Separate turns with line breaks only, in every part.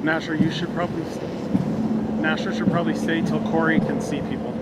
Nasher, Nasher should probably stay till Corey can see people.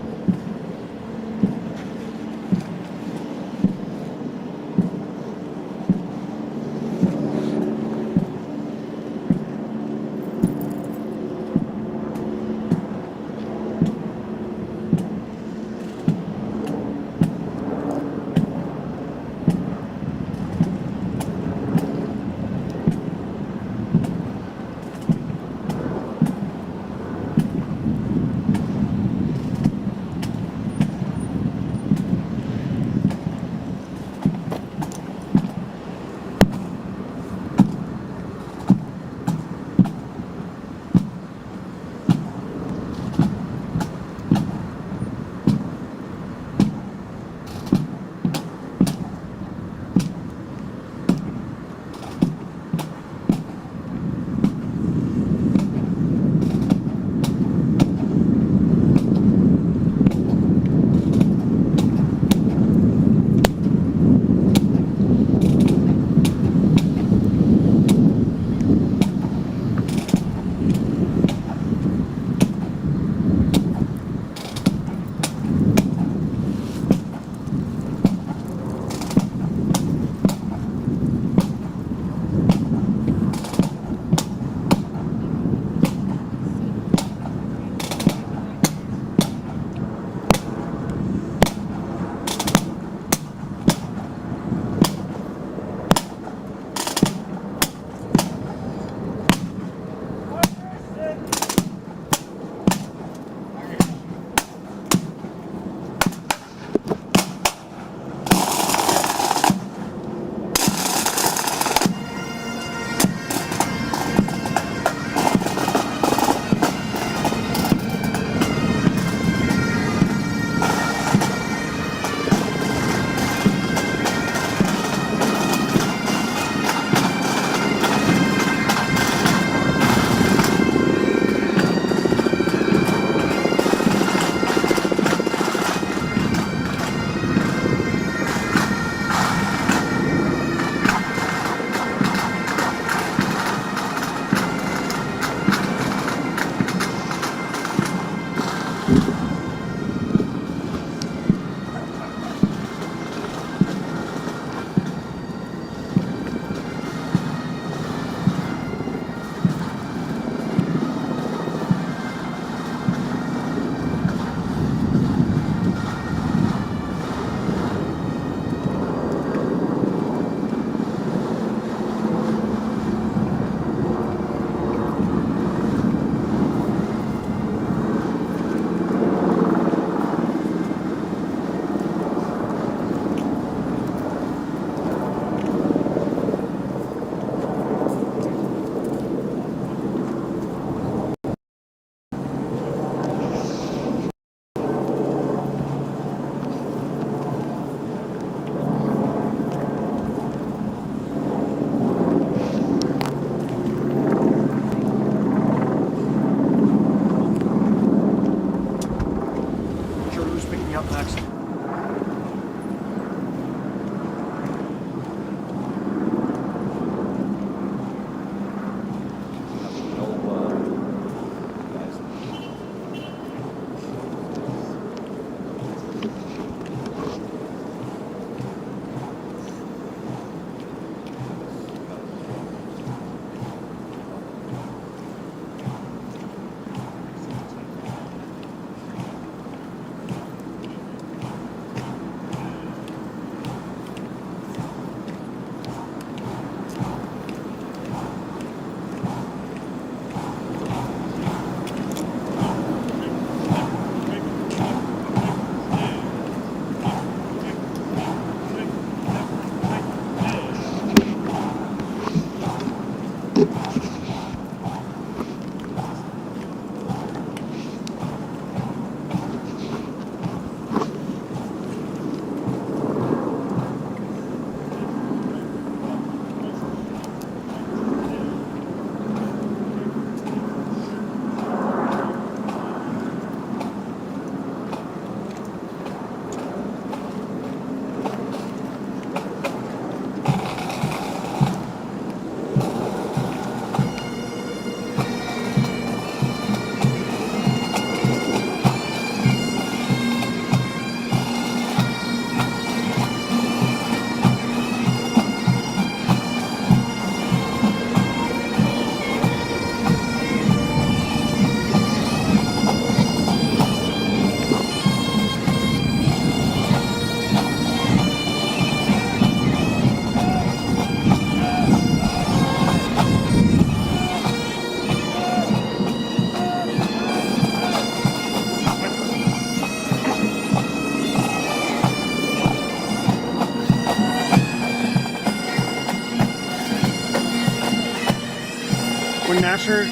Nasher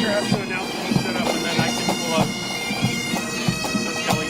has to announce when he's set up, and then I can pull up. Says Kelly.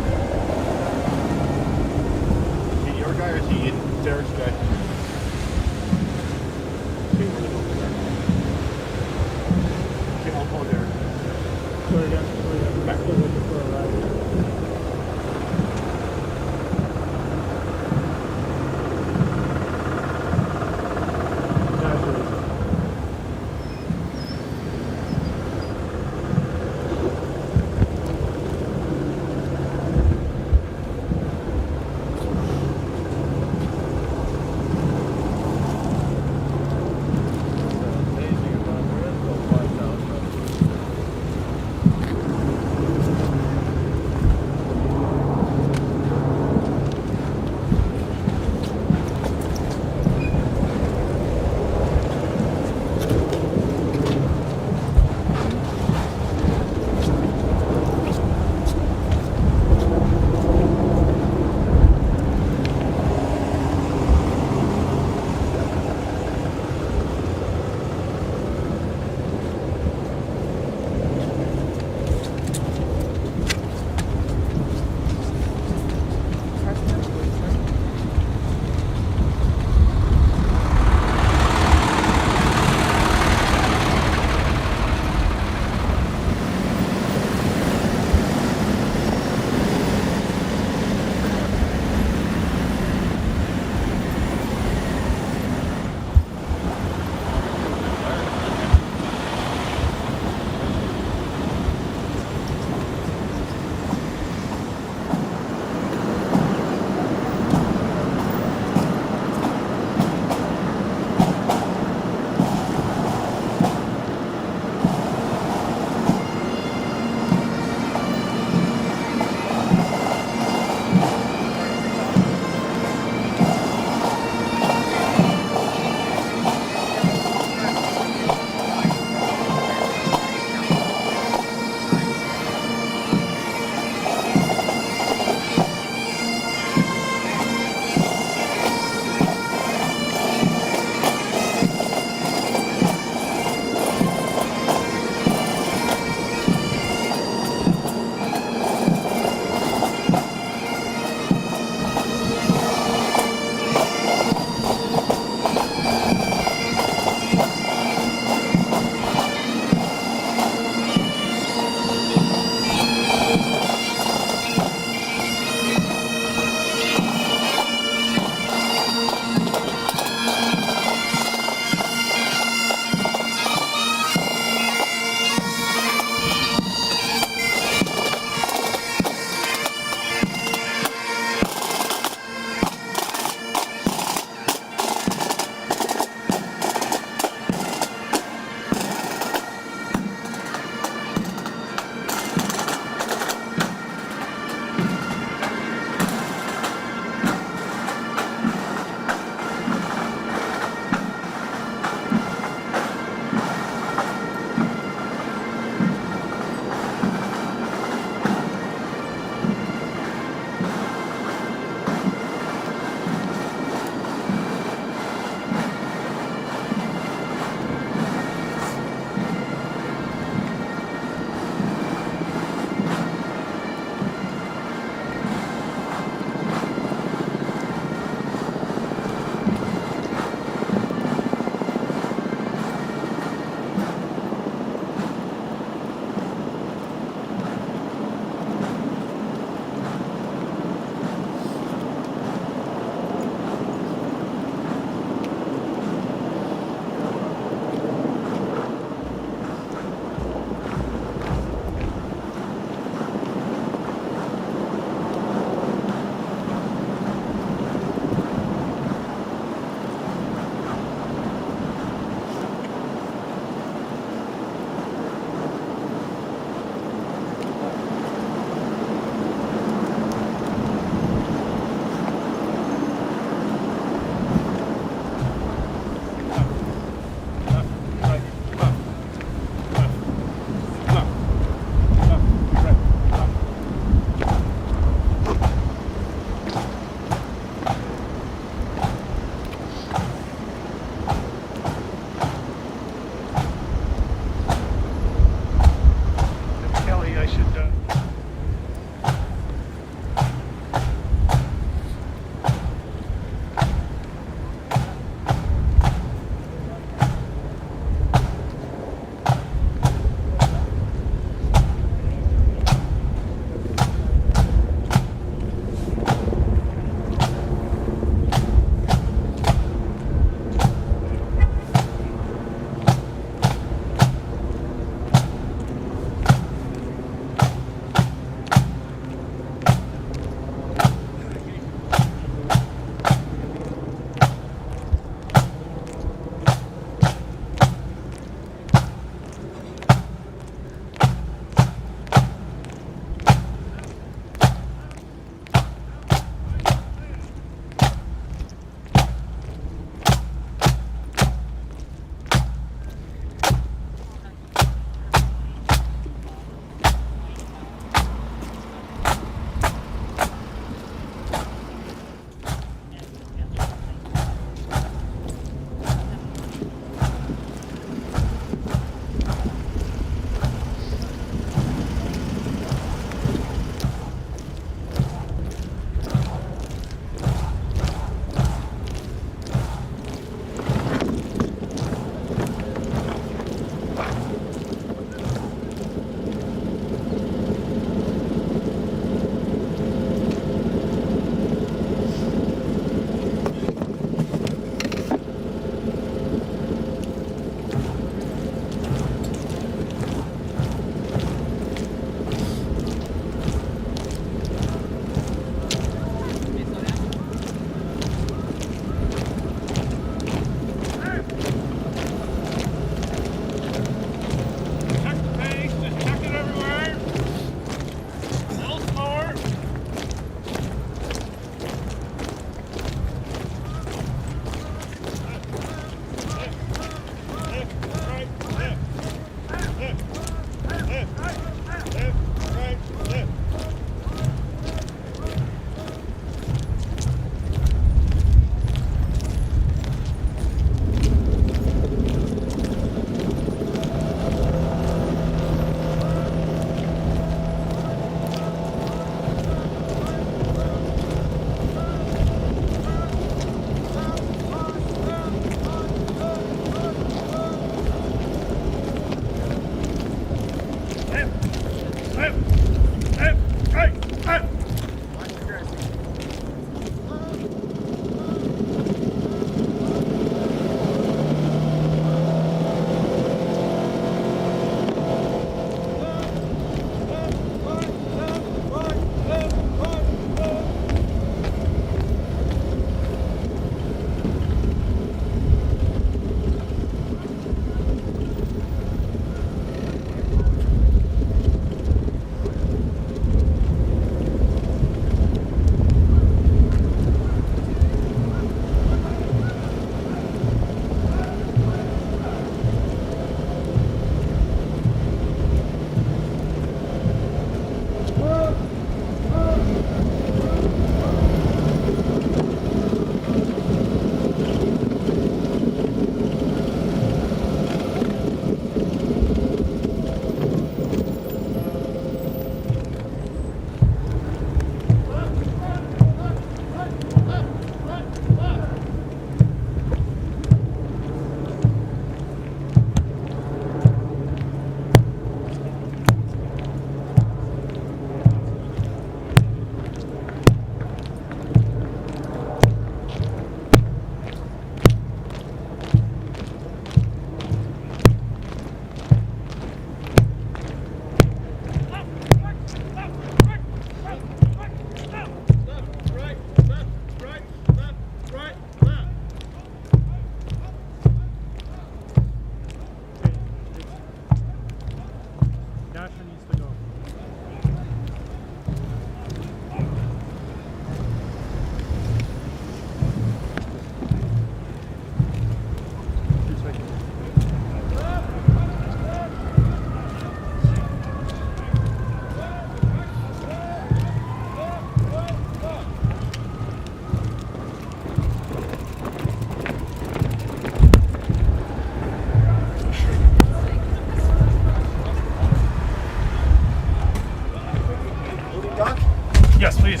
Yes, please.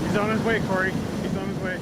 He's on his way, Corey. He's on his way.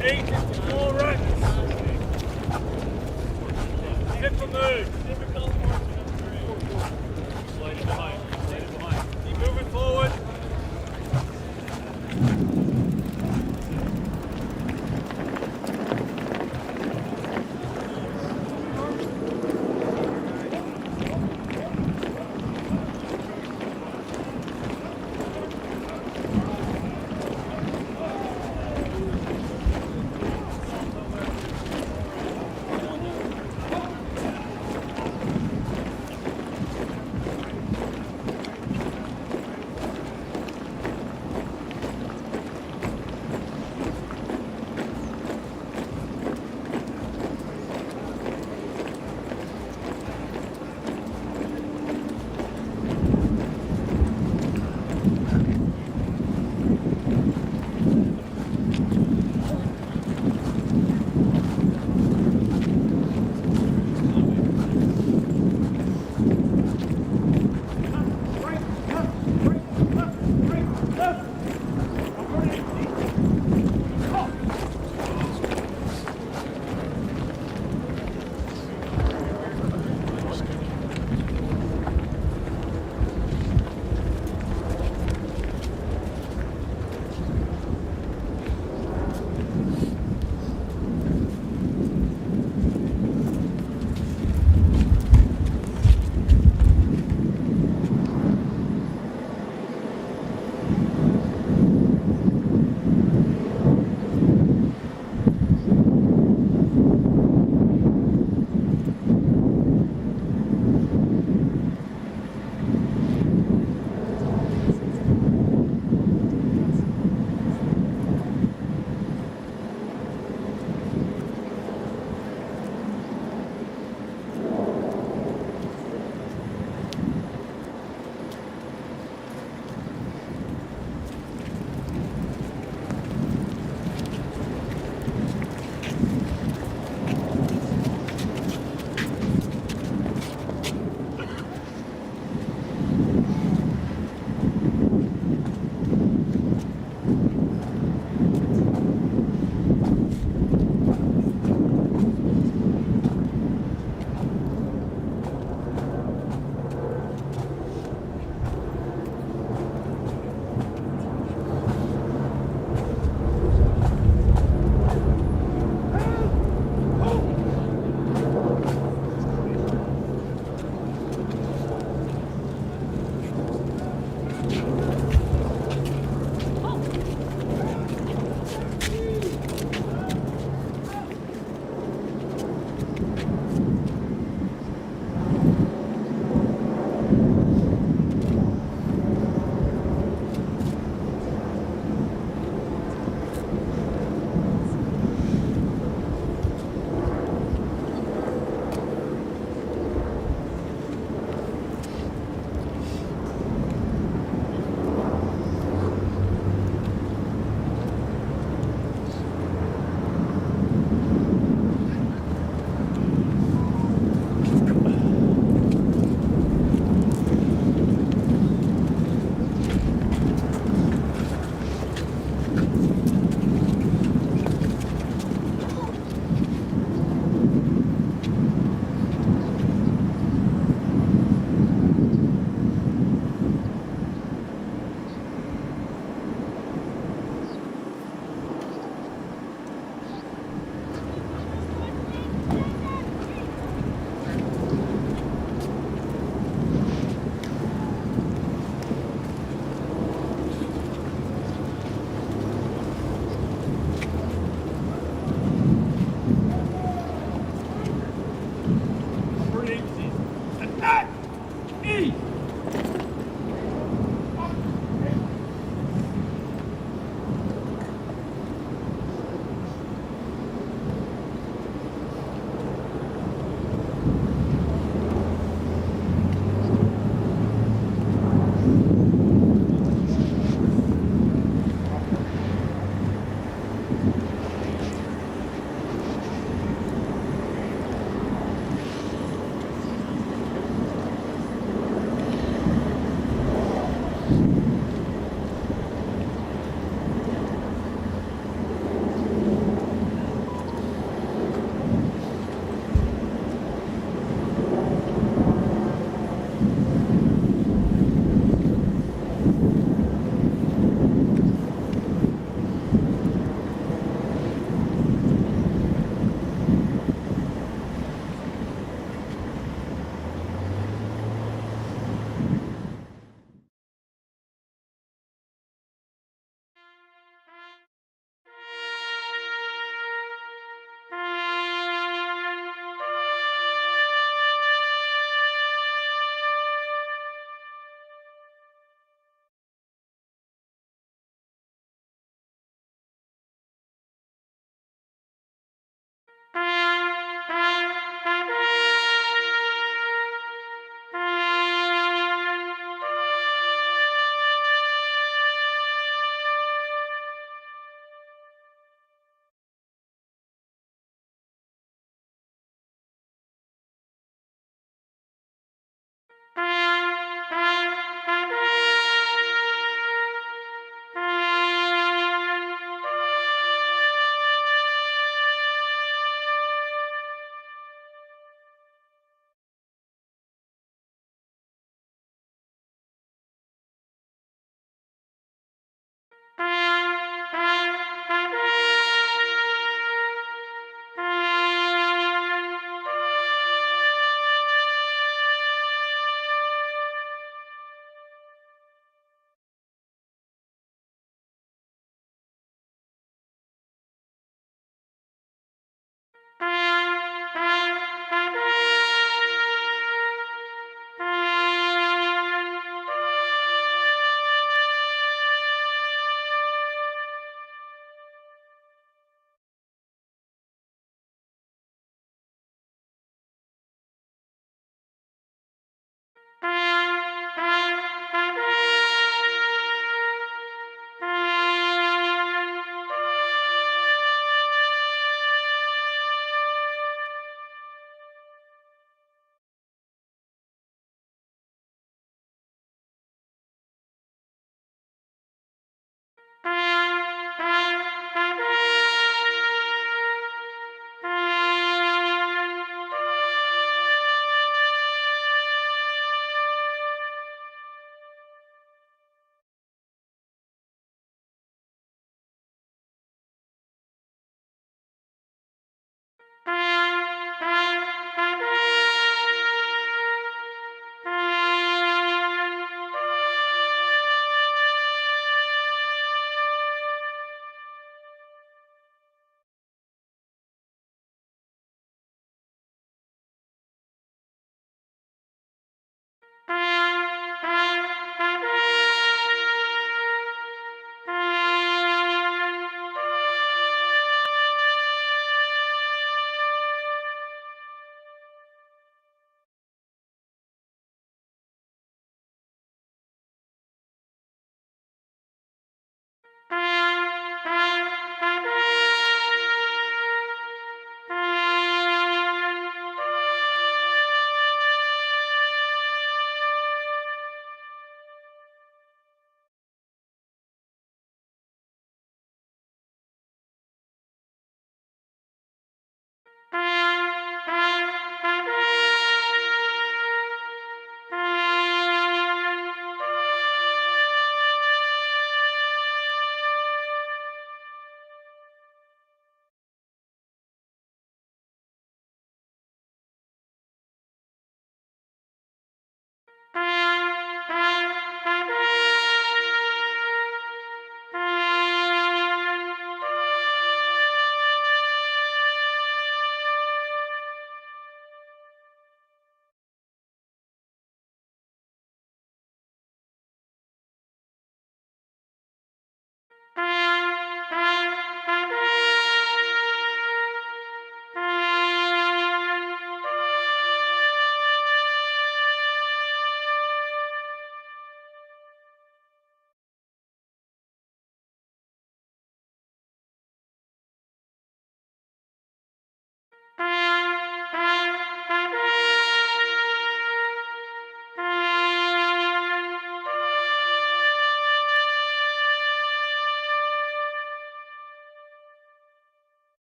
8, full right. Hip a move. Slide it behind. Slide it behind. Keep moving forward.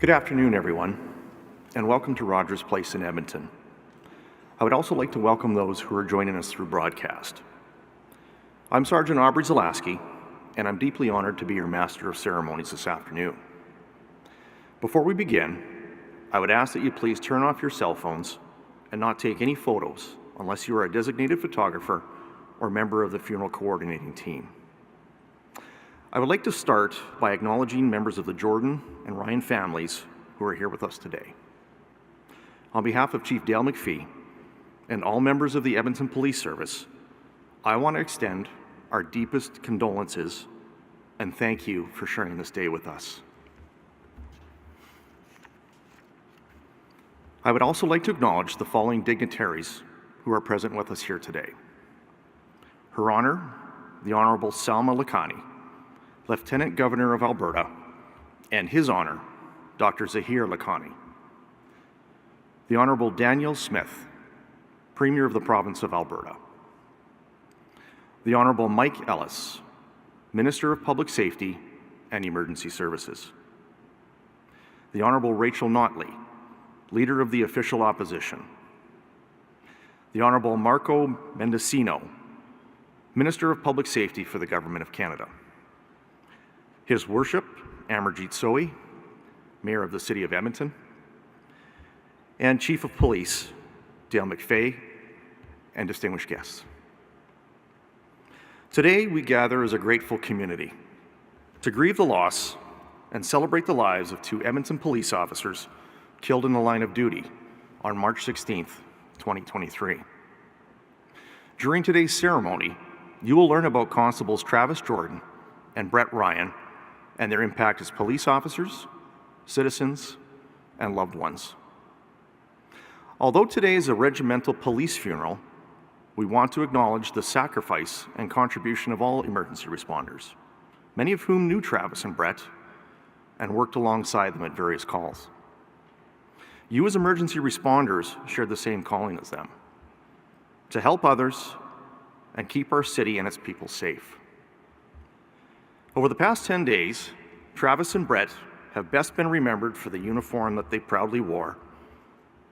Good afternoon, everyone, and welcome to Rogers Place in Edmonton. I would also like to welcome those who are joining us through broadcast. I'm Sergeant Aubrey Zalaski, and I'm deeply honored to be your Master of Ceremonies this afternoon. Before we begin, I would ask that you please turn off your cell phones and not take any photos unless you are a designated photographer or member of the funeral coordinating team. I would like to start by acknowledging members of the Jordan and Ryan families who are here with us today. On behalf of Chief Dale McPhee and all members of the Edmonton Police Service, I want to extend our deepest condolences and thank you for sharing this day with us. I would also like to acknowledge the following dignitaries who are present with us here today. Her Honor, the Honorable Salma Lakhani, Lieutenant Governor of Alberta, and His Honor, Dr. Zahir Lakhani. The Honorable Daniel Smith, Premier of the Province of Alberta. The Honorable Mike Ellis, Minister of Public Safety and Emergency Services. The Honorable Rachel Notley, Leader of the Official Opposition. The Honorable Marco Mendocino, Minister of Public Safety for the Government of Canada. His Worship, Amarjeet Sohi, Mayor of the City of Edmonton, and Chief of Police, Dale McPhee, and distinguished guests. Today, we gather as a grateful community to grieve the loss and celebrate the lives of 2 Edmonton police officers killed in the line of duty on March 16th, 2023. During today's ceremony, you will learn about Constables Travis Jordan and Brett Ryan and their impact as police officers, citizens, and loved ones. Although today is a regimental police funeral, we want to acknowledge the sacrifice and contribution of all emergency responders, many of whom knew Travis and Brett and worked alongside them at various calls. You as emergency responders shared the same calling as them, to help others and keep our city and its people safe. Over the past 10 days, Travis and Brett have best been remembered for the uniform that they proudly wore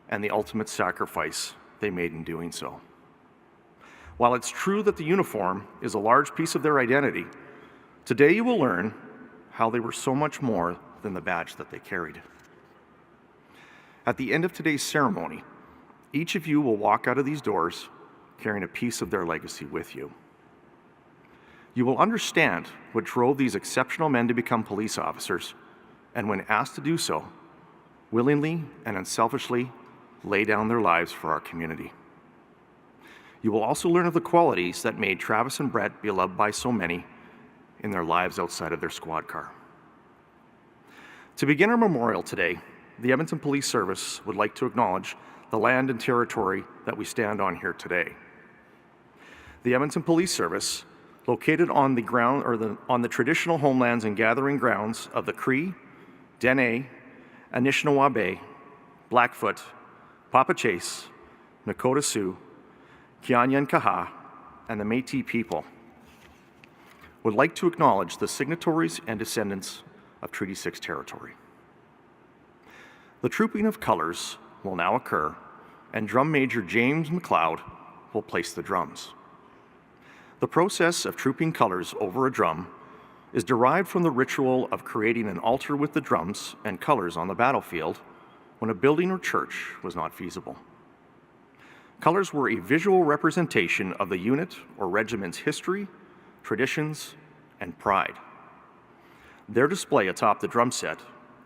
and the ultimate sacrifice they made in doing so. While it's true that the uniform is a large piece of their identity, today you will learn how they were so much more than the badge that they carried. At the end of today's ceremony, each of you will walk out of these doors carrying a piece of their legacy with you. You will understand what drove these exceptional men to become police officers, and when asked to do so, willingly and unselfishly lay down their lives for our community. You will also learn of the qualities that made Travis and Brett beloved by so many in their lives outside of their squad car. To begin our memorial today, the Edmonton Police Service would like to acknowledge the land and territory that we stand on here today. The Edmonton Police Service, located on the traditional homelands and gathering grounds of the Cree, Dene, Anishinaabe, Blackfoot, Papachase, Nakota Sioux, Kianyan Kaha, and the Métis people, would like to acknowledge the signatories and descendants of Treaty 6 territory. The trooping of colors will now occur, and Drum Major James McLeod will place the drums. The process of trooping colors over a drum is derived from the ritual of creating an altar with the drums and colors on the battlefield when a building or church was not feasible. Colors were a visual representation of the unit or regiment's history, traditions, and pride. Their display atop the drum set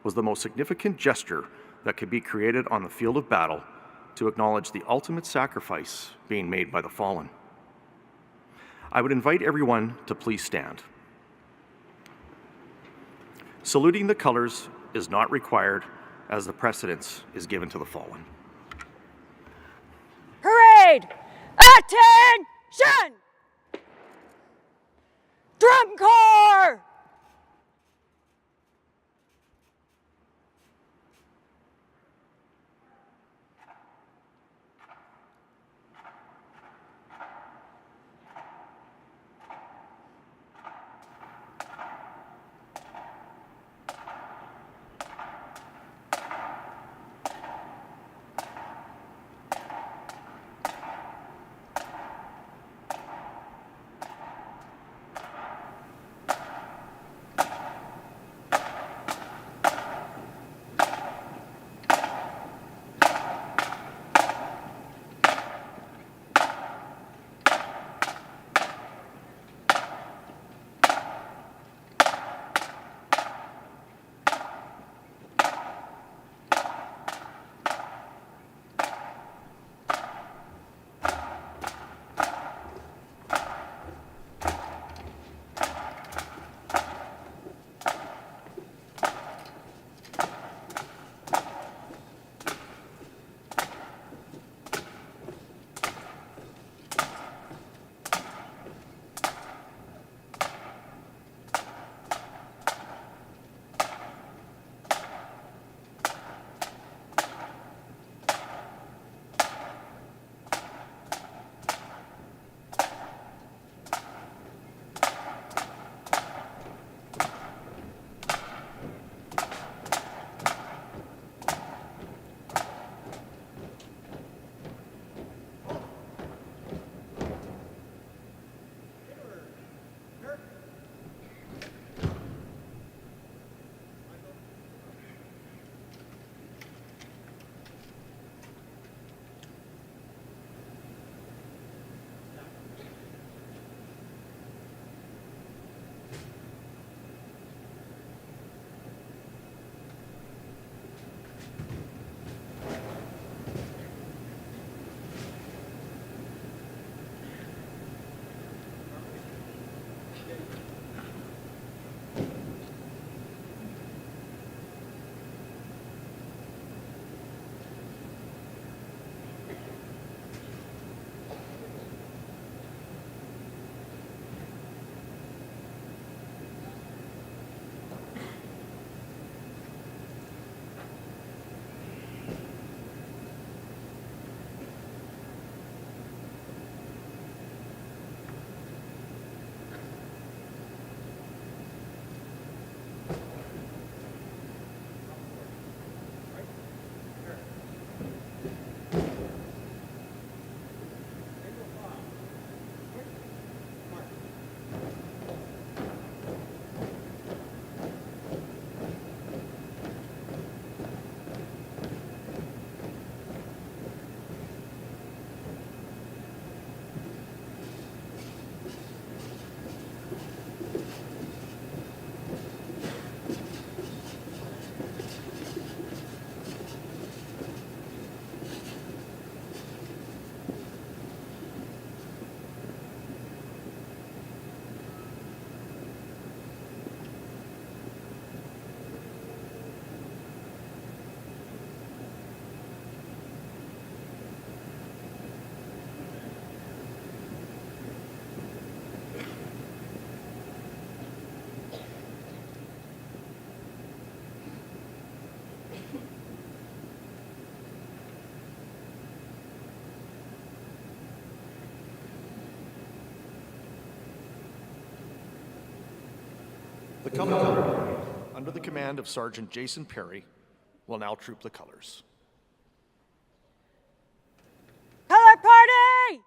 was the most significant gesture that could be created on the field of battle to acknowledge the ultimate sacrifice being made by the fallen. I would invite everyone to please stand. Saluting the colors is not required as the precedence is given to the fallen.
Parade! Attention! Drum Corps!
The company, under the command of Sergeant Jason Perry, will now troop the colors.
Color party!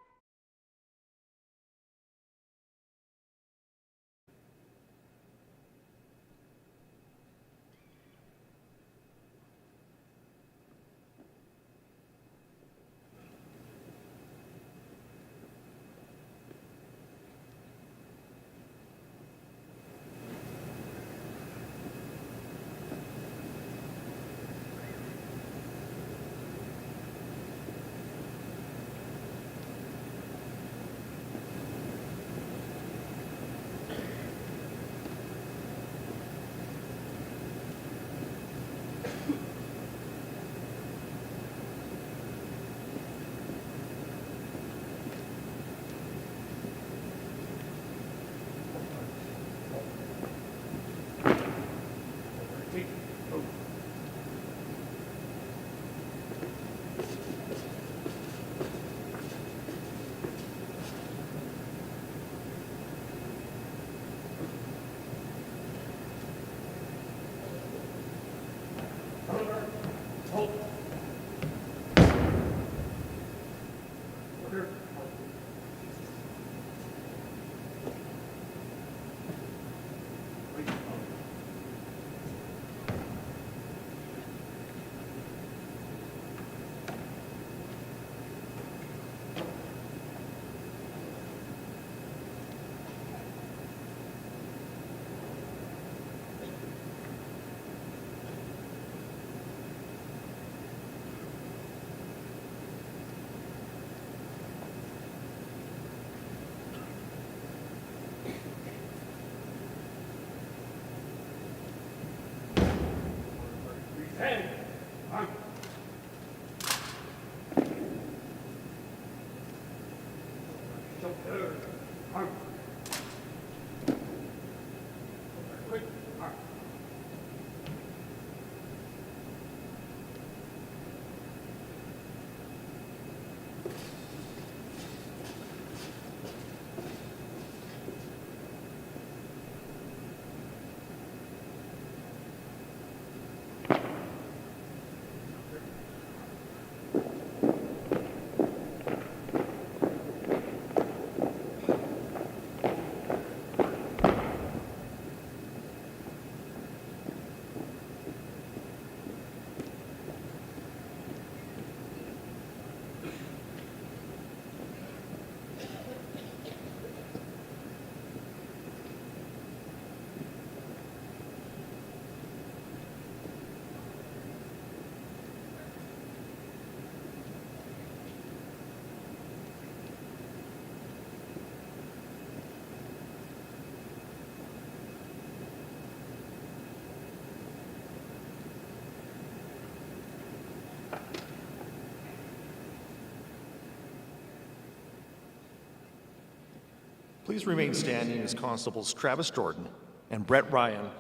Please remain standing as Constables Travis Jordan and Brett Ryan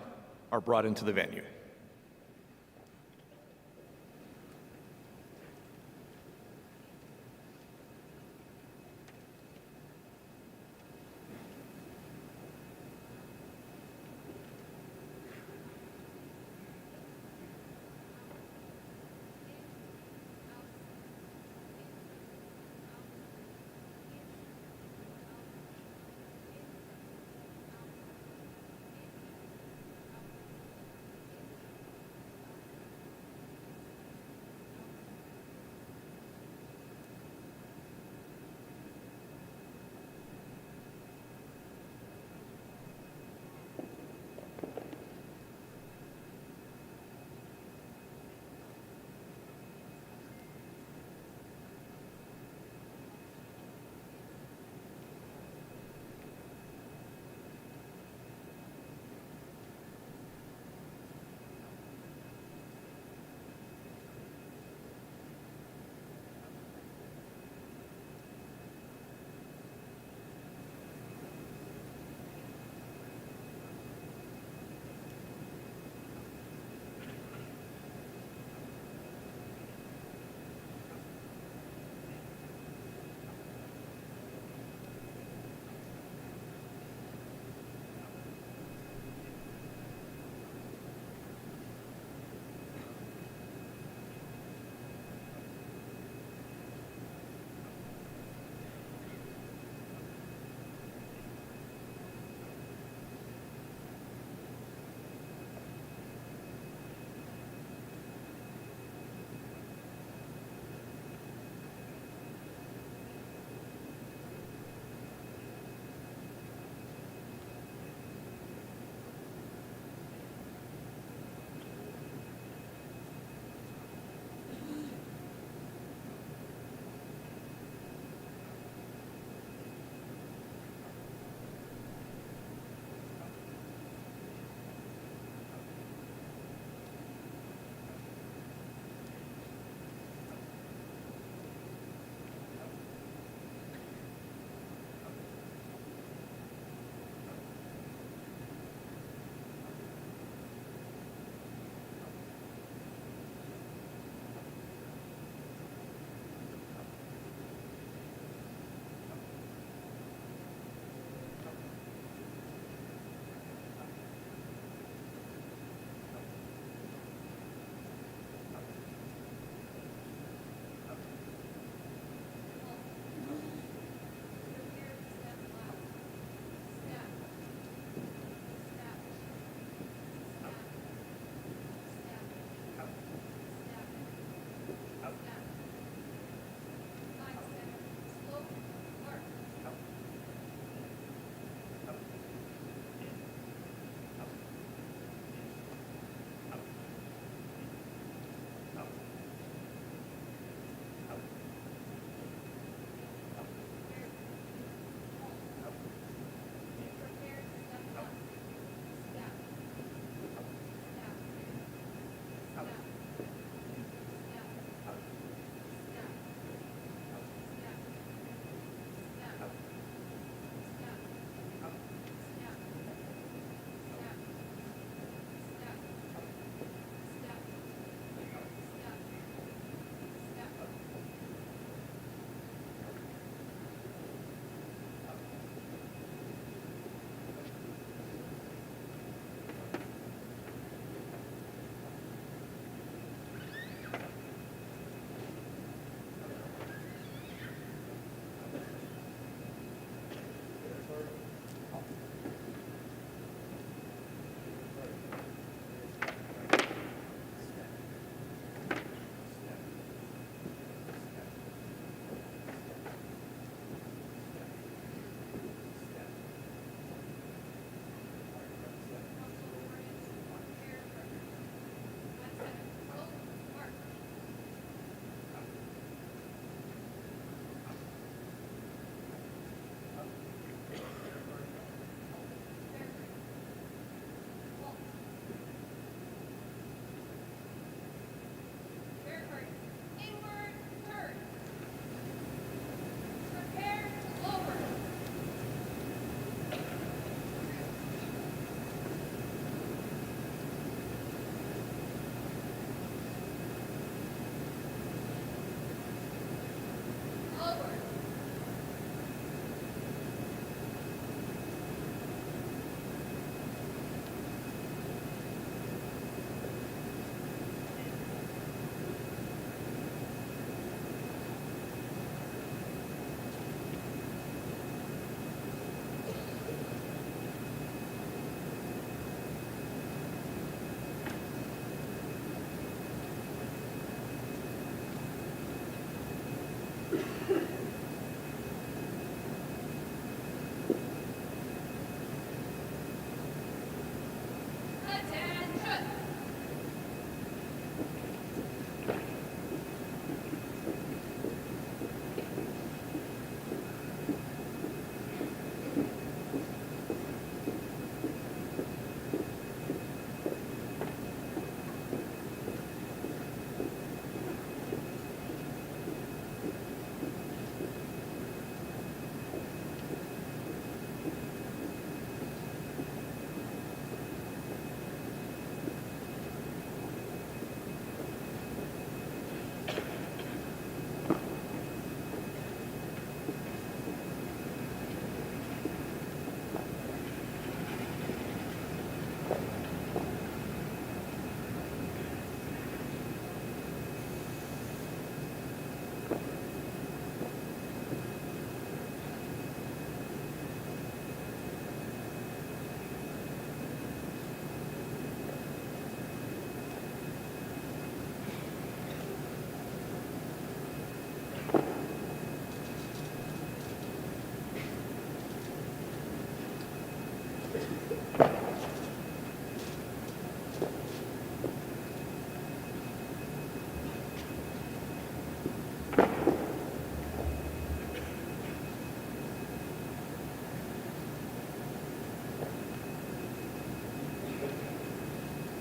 are brought into the venue.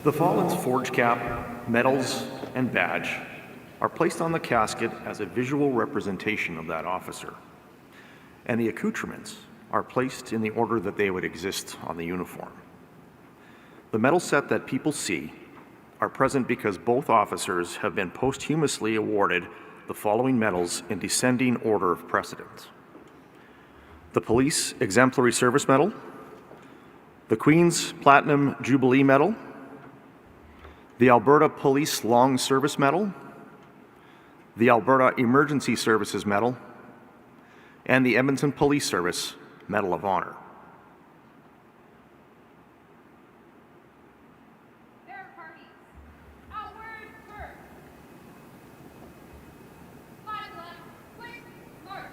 The fallen's forge cap, medals, and badge are placed on the casket as a visual representation of that officer, and the accoutrements are placed in the order that they would exist on the uniform. The medal set that people see are present because both officers have been posthumously awarded the following medals in descending order of precedence: the Police Exemplary Service Medal, the Queen's Platinum Jubilee Medal, the Alberta Police Long Service Medal, the Alberta Emergency Services Medal, and the Edmonton Police Service Medal of Honor.
Fair parties, outward first. Flag left, quick march.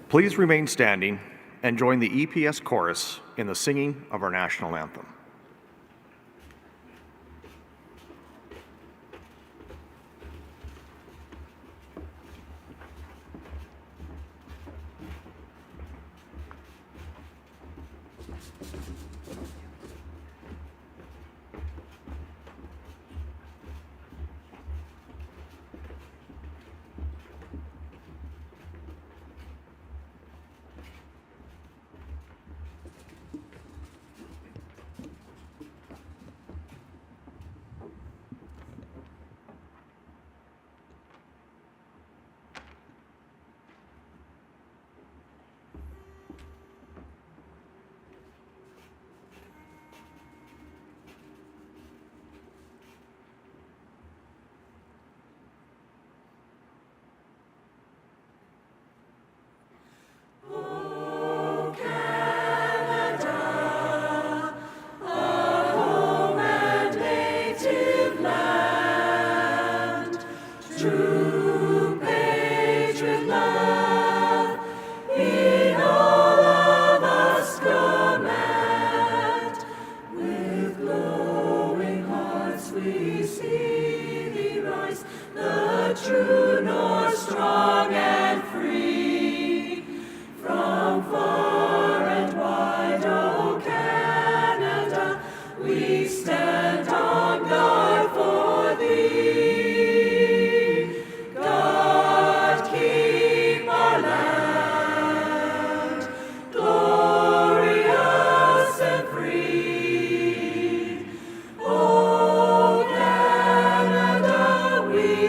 Please remain standing and join the EPS chorus in the singing of our national anthem.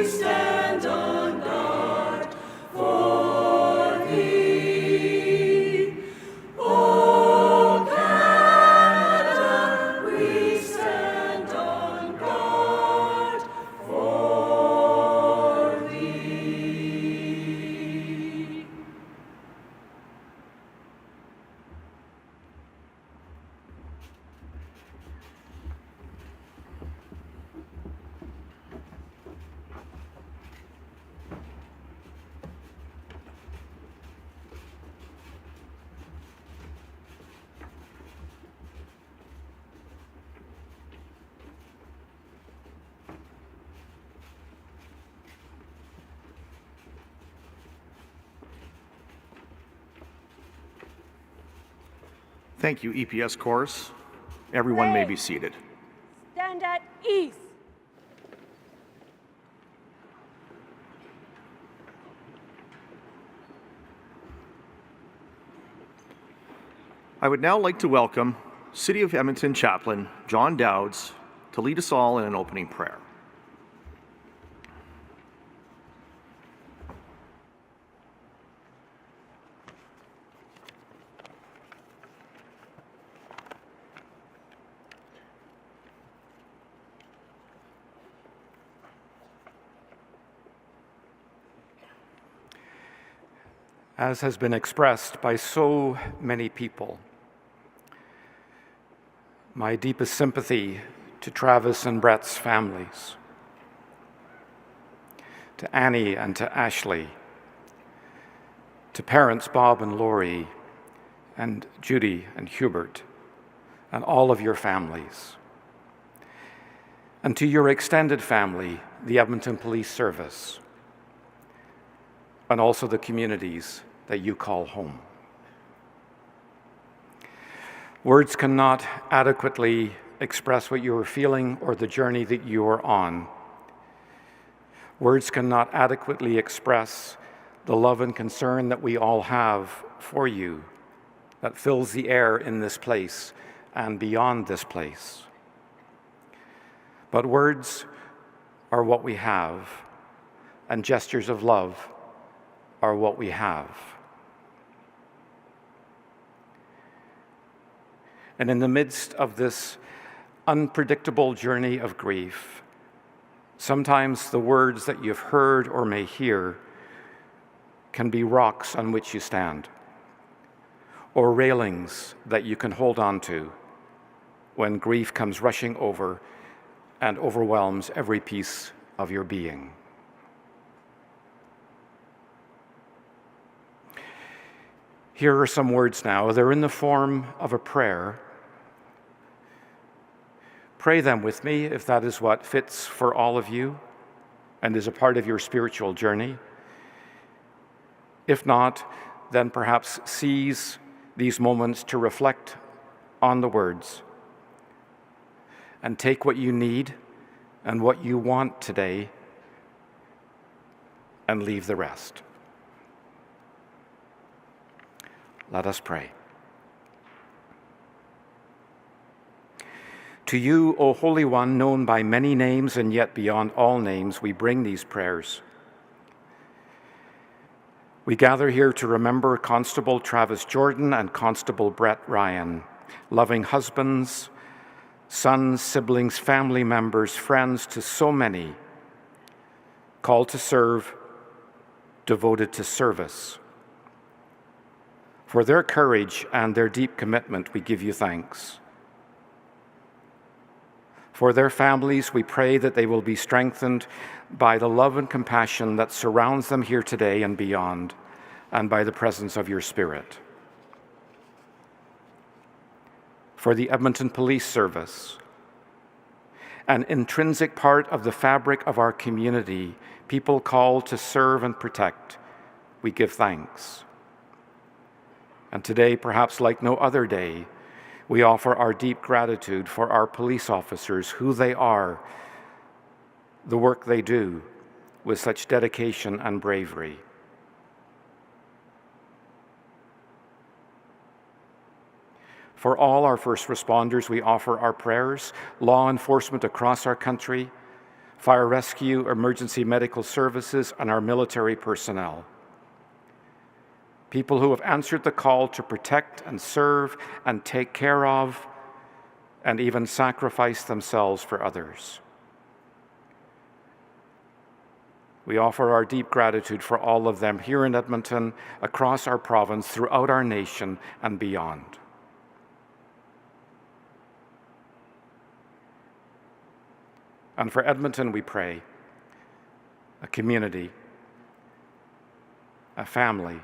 Stand on guard.
Thank you, EPS Chorus. Everyone may be seated.
Stand at ease.
I would now like to welcome City of Edmonton Chaplain John Dowds to lead us all in an opening prayer.
As has been expressed by so many people, my deepest sympathy to Travis and Brett's families, to Annie and to Ashley, to parents Bob and Lori, and Judy and Hubert, and all of your families, and to your extended family, the Edmonton Police Service, and also the communities that you call home. Words cannot adequately express what you are feeling or the journey that you are on. Words cannot adequately express the love and concern that we all have for you, that fills the air in this place and beyond this place. But words are what we have, and gestures of love are what we have. And in the midst of this unpredictable journey of grief, sometimes the words that you've heard or may hear can be rocks on which you stand, or railings that you can hold on to when grief comes rushing over and overwhelms every piece of your being. Here are some words now. They're in the form of a prayer. Pray them with me if that is what fits for all of you and is a part of your spiritual journey. If not, then perhaps seize these moments to reflect on the words and take what you need and what you want today and leave the rest. Let us pray. To you, O Holy One, known by many names and yet beyond all names, we bring these prayers. We gather here to remember Constable Travis Jordan and Constable Brett Ryan, loving husbands, sons, siblings, family members, friends to so many, called to serve, devoted to service. For their courage and their deep commitment, we give you thanks. For their families, we pray that they will be strengthened by the love and compassion that surrounds them here today and beyond, and by the presence of your Spirit. For the Edmonton Police Service, an intrinsic part of the fabric of our community, people called to serve and protect, we give thanks. And today, perhaps like no other day, we offer our deep gratitude for our police officers, who they are, the work they do with such dedication and bravery. For all our first responders, we offer our prayers, law enforcement across our country, fire rescue, emergency medical services, and our military personnel. People who have answered the call to protect and serve and take care of and even sacrifice themselves for others. We offer our deep gratitude for all of them here in Edmonton, across our province, throughout our nation, and beyond. And for Edmonton, we pray, a community, a family.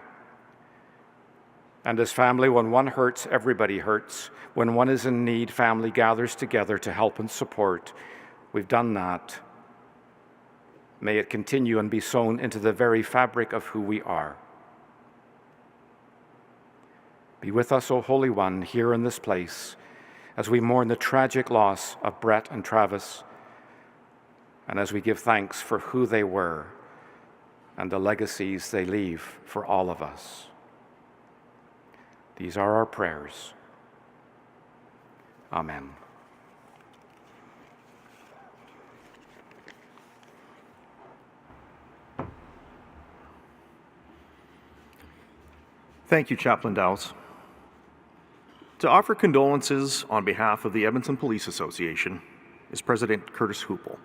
And as family, when one hurts, everybody hurts. When one is in need, family gathers together to help and support. We've done that. May it continue and be sown into the very fabric of who we are. Be with us, O Holy One, here in this place, as we mourn the tragic loss of Brett and Travis, and as we give thanks for who they were and the legacies they leave for all of us. These are our prayers. Amen.
Thank you, Chaplain Dowse. To offer condolences on behalf of the Edmonton Police Association is President Curtis Hoople.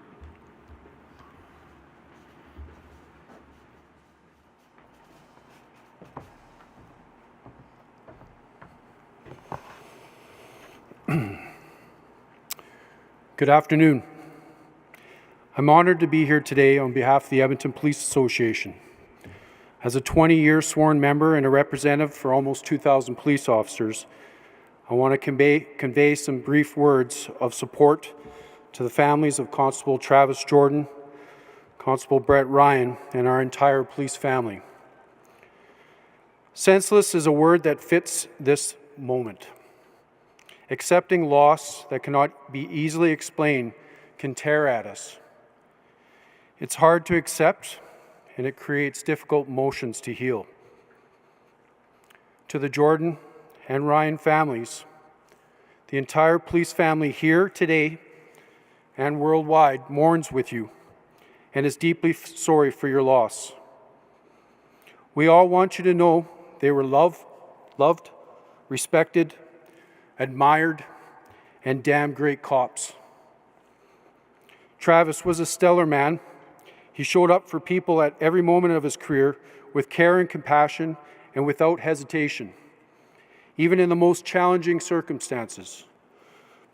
Good afternoon. I'm honored to be here today on behalf of the Edmonton Police Association. As a 20-year sworn member and a representative for almost 2,000 police officers, I want to convey some brief words of support to the families of Constable Travis Jordan, Constable Brett Ryan, and our entire police family. Senseless is a word that fits this moment. Accepting loss that cannot be easily explained can tear at us. It's hard to accept, and it creates difficult emotions to heal. To the Jordan and Ryan families, the entire police family here today and worldwide mourns with you and is deeply sorry for your loss. We all want you to know they were loved, respected, admired, and damn great cops. Travis was a stellar man. He showed up for people at every moment of his career with care and compassion and without hesitation, even in the most challenging circumstances.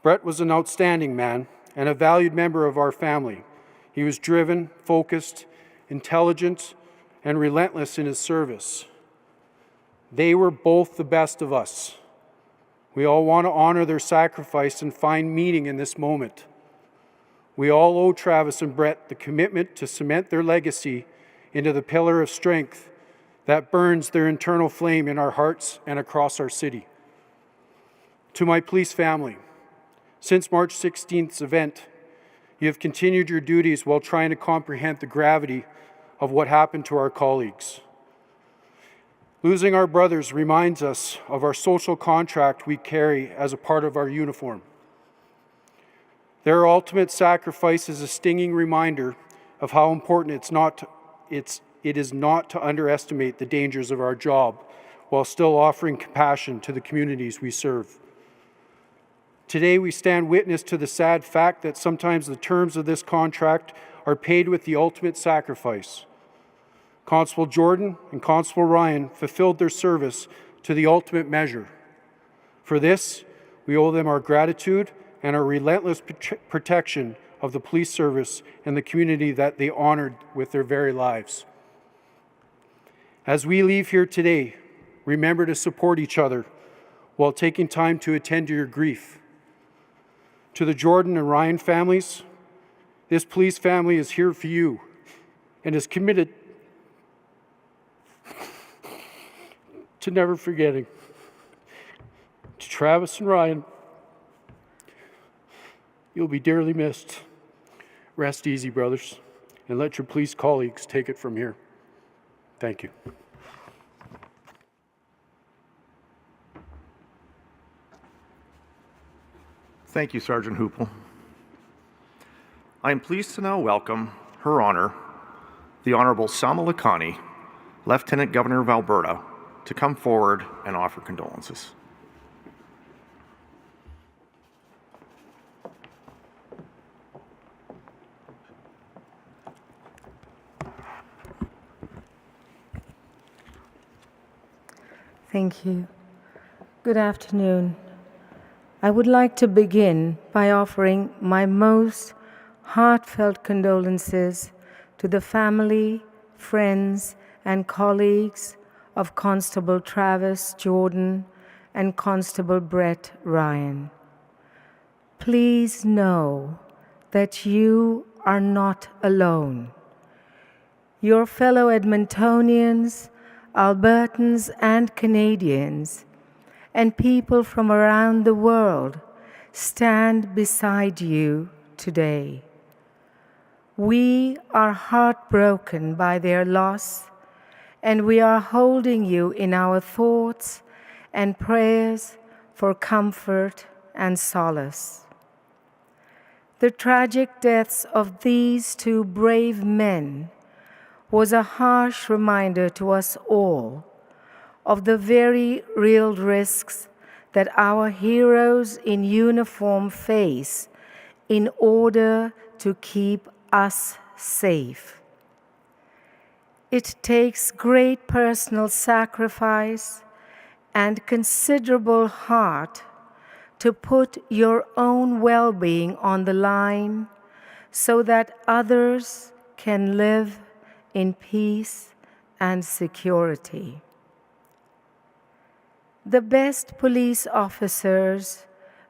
Brett was an outstanding man and a valued member of our family. He was driven, focused, intelligent, and relentless in his service. They were both the best of us. We all want to honor their sacrifice and find meaning in this moment. We all owe Travis and Brett the commitment to cement their legacy into the pillar of strength that burns their internal flame in our hearts and across our city. To my police family, since March 16th's event, you have continued your duties while trying to comprehend the gravity of what happened to our colleagues. Losing our brothers reminds us of our social contract we carry as a part of our uniform. Their ultimate sacrifice is a stinging reminder of how important it is not to underestimate the dangers of our job while still offering compassion to the communities we serve. Today we stand witness to the sad fact that sometimes the terms of this contract are paid with the ultimate sacrifice. Constable Jordan and Constable Ryan fulfilled their service to the ultimate measure. For this, we owe them our gratitude and our relentless protection of the police service and the community that they honored with their very lives. As we leave here today, remember to support each other while taking time to attend to your grief. To the Jordan and Ryan families, this police family is here for you and is committed to never forgetting. To Travis and Ryan, you'll be dearly missed. Rest easy, brothers, and let your police colleagues take it from here. Thank you.
Thank you, Sergeant Hoople. I am pleased to now welcome Her Honor, the Honorable Salma Lakhani, Lieutenant Governor of Alberta, to come forward and offer condolences.
Thank you. Good afternoon. I would like to begin by offering my most heartfelt condolences to the family, friends, and colleagues of Constable Travis Jordan and Constable Brett Ryan. Please know that you are not alone. Your fellow Edmontonians, Albertans, and Canadians and people from around the world stand beside you today. We are heartbroken by their loss, and we are holding you in our thoughts and prayers for comfort and solace. The tragic deaths of these two brave men was a harsh reminder to us all of the very real risks that our heroes in uniform face in order to keep us safe. It takes great personal sacrifice and considerable heart to put your own well-being on the line so that others can live in peace and security. The best police officers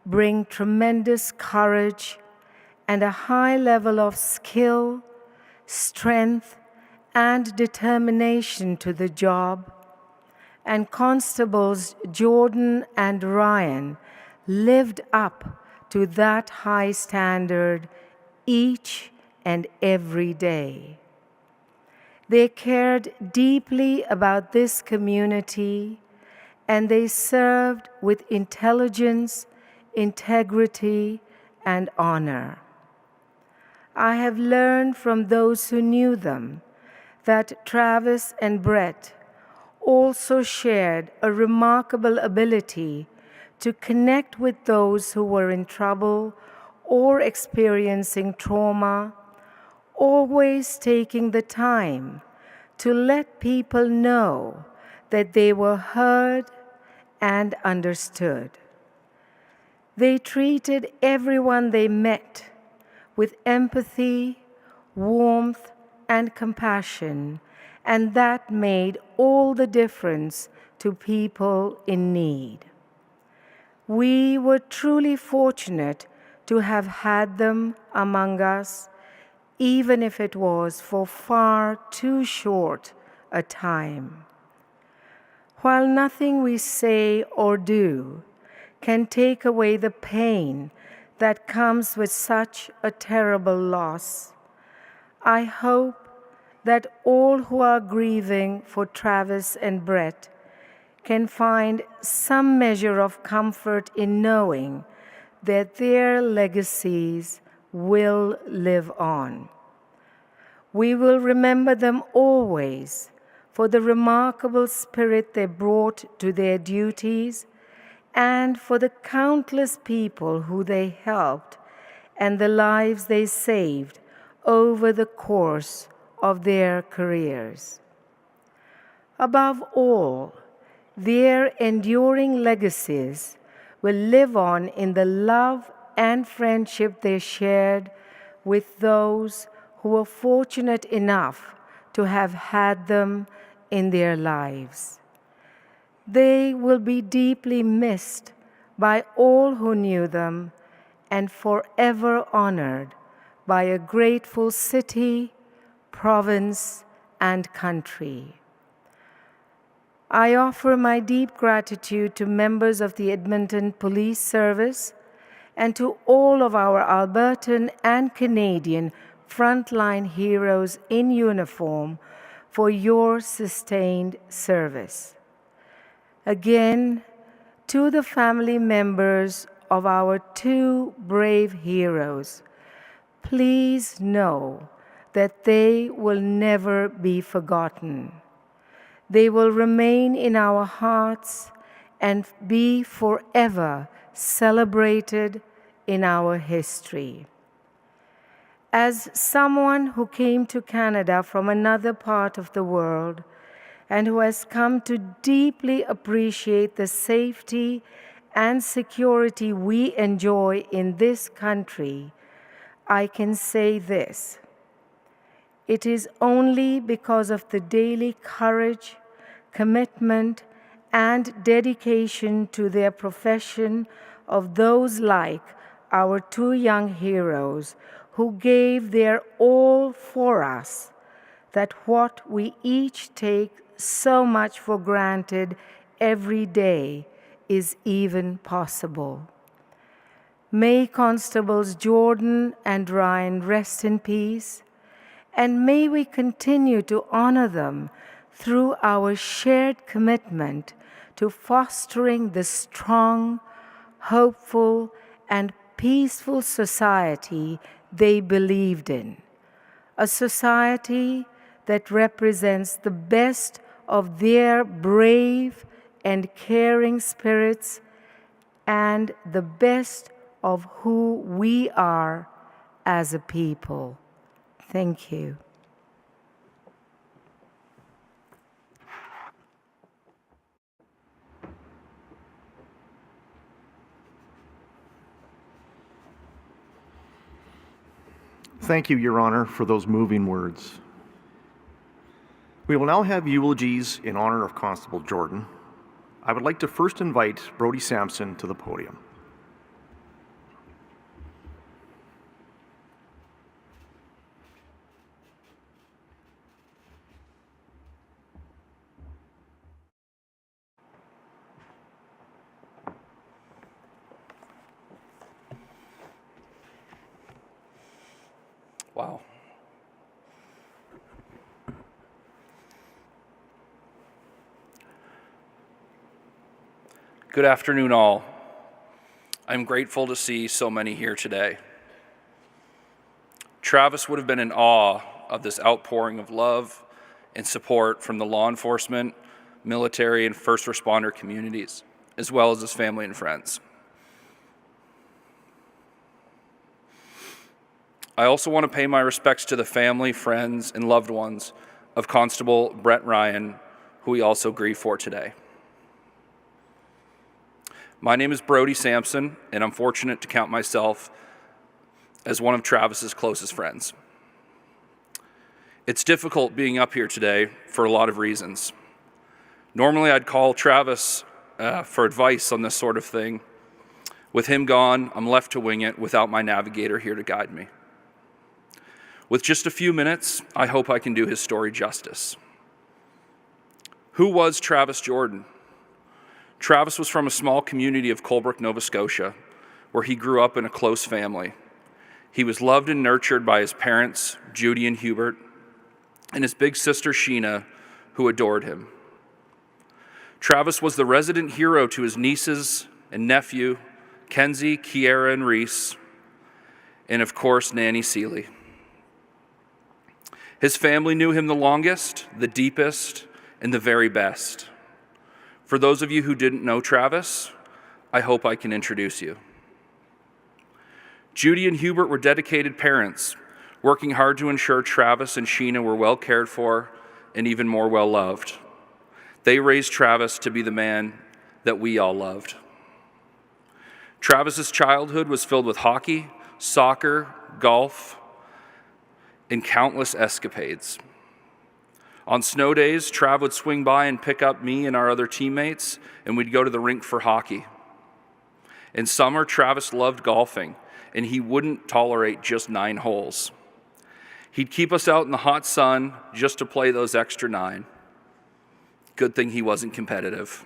bring tremendous courage and a high level of skill, strength, and determination to the job, and Constables Jordan and Ryan lived up to that high standard each and every day. They cared deeply about this community, and they served with intelligence, integrity, and honor. I have learned from those who knew them that Travis and Brett also shared a remarkable ability to connect with those who were in trouble or experiencing trauma, always taking the time to let people know that they were heard and understood. They treated everyone they met with empathy, warmth, and compassion, and that made all the difference to people in need. We were truly fortunate to have had them among us, even if it was for far too short a time. While nothing we say or do can take away the pain that comes with such a terrible loss, I hope that all who are grieving for Travis and Brett can find some measure of comfort in knowing that their legacies will live on. We will remember them always for the remarkable spirit they brought to their duties and for the countless people who they helped and the lives they saved over the course of their careers. Above all, their enduring legacies will live on in the love and friendship they shared with those who were fortunate enough to have had them in their lives. They will be deeply missed by all who knew them and forever honored by a grateful city, province, and country. I offer my deep gratitude to members of the Edmonton Police Service and to all of our Albertan and Canadian frontline heroes in uniform for your sustained service. Again, to the family members of our two brave heroes, please know that they will never be forgotten. They will remain in our hearts and be forever celebrated in our history. As someone who came to Canada from another part of the world and who has come to deeply appreciate the safety and security we enjoy in this country, I can say this: it is only because of the daily courage, commitment, and dedication to their profession of those like our two young heroes who gave their all for us that what we each take so much for granted every day is even possible. May Constables Jordan and Ryan rest in peace, and may we continue to honor them through our shared commitment to fostering the strong, hopeful, and peaceful society they believed in. A society that represents the best of their brave and caring spirits and the best of who we are as a people. Thank you.
Thank you, Your Honor, for those moving words. We will now have eulogies in honor of Constable Jordan. I would like to first invite Brodie Sampson to the podium.
Wow. Good afternoon, all. I'm grateful to see so many here today. Travis would have been in awe of this outpouring of love and support from the law enforcement, military, and first responder communities, as well as his family and friends. I also want to pay my respects to the family, friends, and loved ones of Constable Brett Ryan, who we also grieve for today. My name is Brodie Sampson, and I'm fortunate to count myself as one of Travis's closest friends. It's difficult being up here today for a lot of reasons. Normally, I'd call Travis for advice on this sort of thing. With him gone, I'm left to wing it without my navigator here to guide me. With just a few minutes, I hope I can do his story justice. Who was Travis Jordan? Travis was from a small community of Colebrook, Nova Scotia, where he grew up in a close family. He was loved and nurtured by his parents, Judy and Hubert, and his big sister, Sheena, who adored him. Travis was the resident hero to his nieces and nephew, Kenzie, Kiera, and Reese, and of course, Nanny Seeley. His family knew him the longest, the deepest, and the very best. For those of you who didn't know Travis, I hope I can introduce you. Judy and Hubert were dedicated parents, working hard to ensure Travis and Sheena were well cared for and even more well loved. They raised Travis to be the man that we all loved. Travis's childhood was filled with hockey, soccer, golf, and countless escapades. On snow days, Trav would swing by and pick up me and our other teammates, and we'd go to the rink for hockey. In summer, Travis loved golfing, and he wouldn't tolerate just 9 holes. He'd keep us out in the hot sun just to play those extra 9. Good thing he wasn't competitive.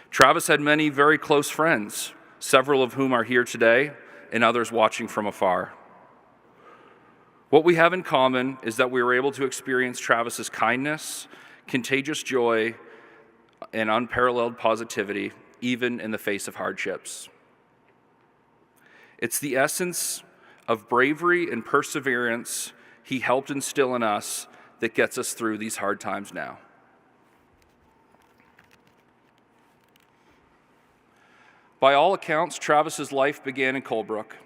Travis had many very close friends, several of whom are here today, and others watching from afar. What we have in common is that we were able to experience Travis's kindness, contagious joy, and unparalleled positivity, even in the face of hardships. It's the essence of bravery and perseverance he helped instill in us that gets us through these hard times now. By all accounts, Travis's life began in Colebrook.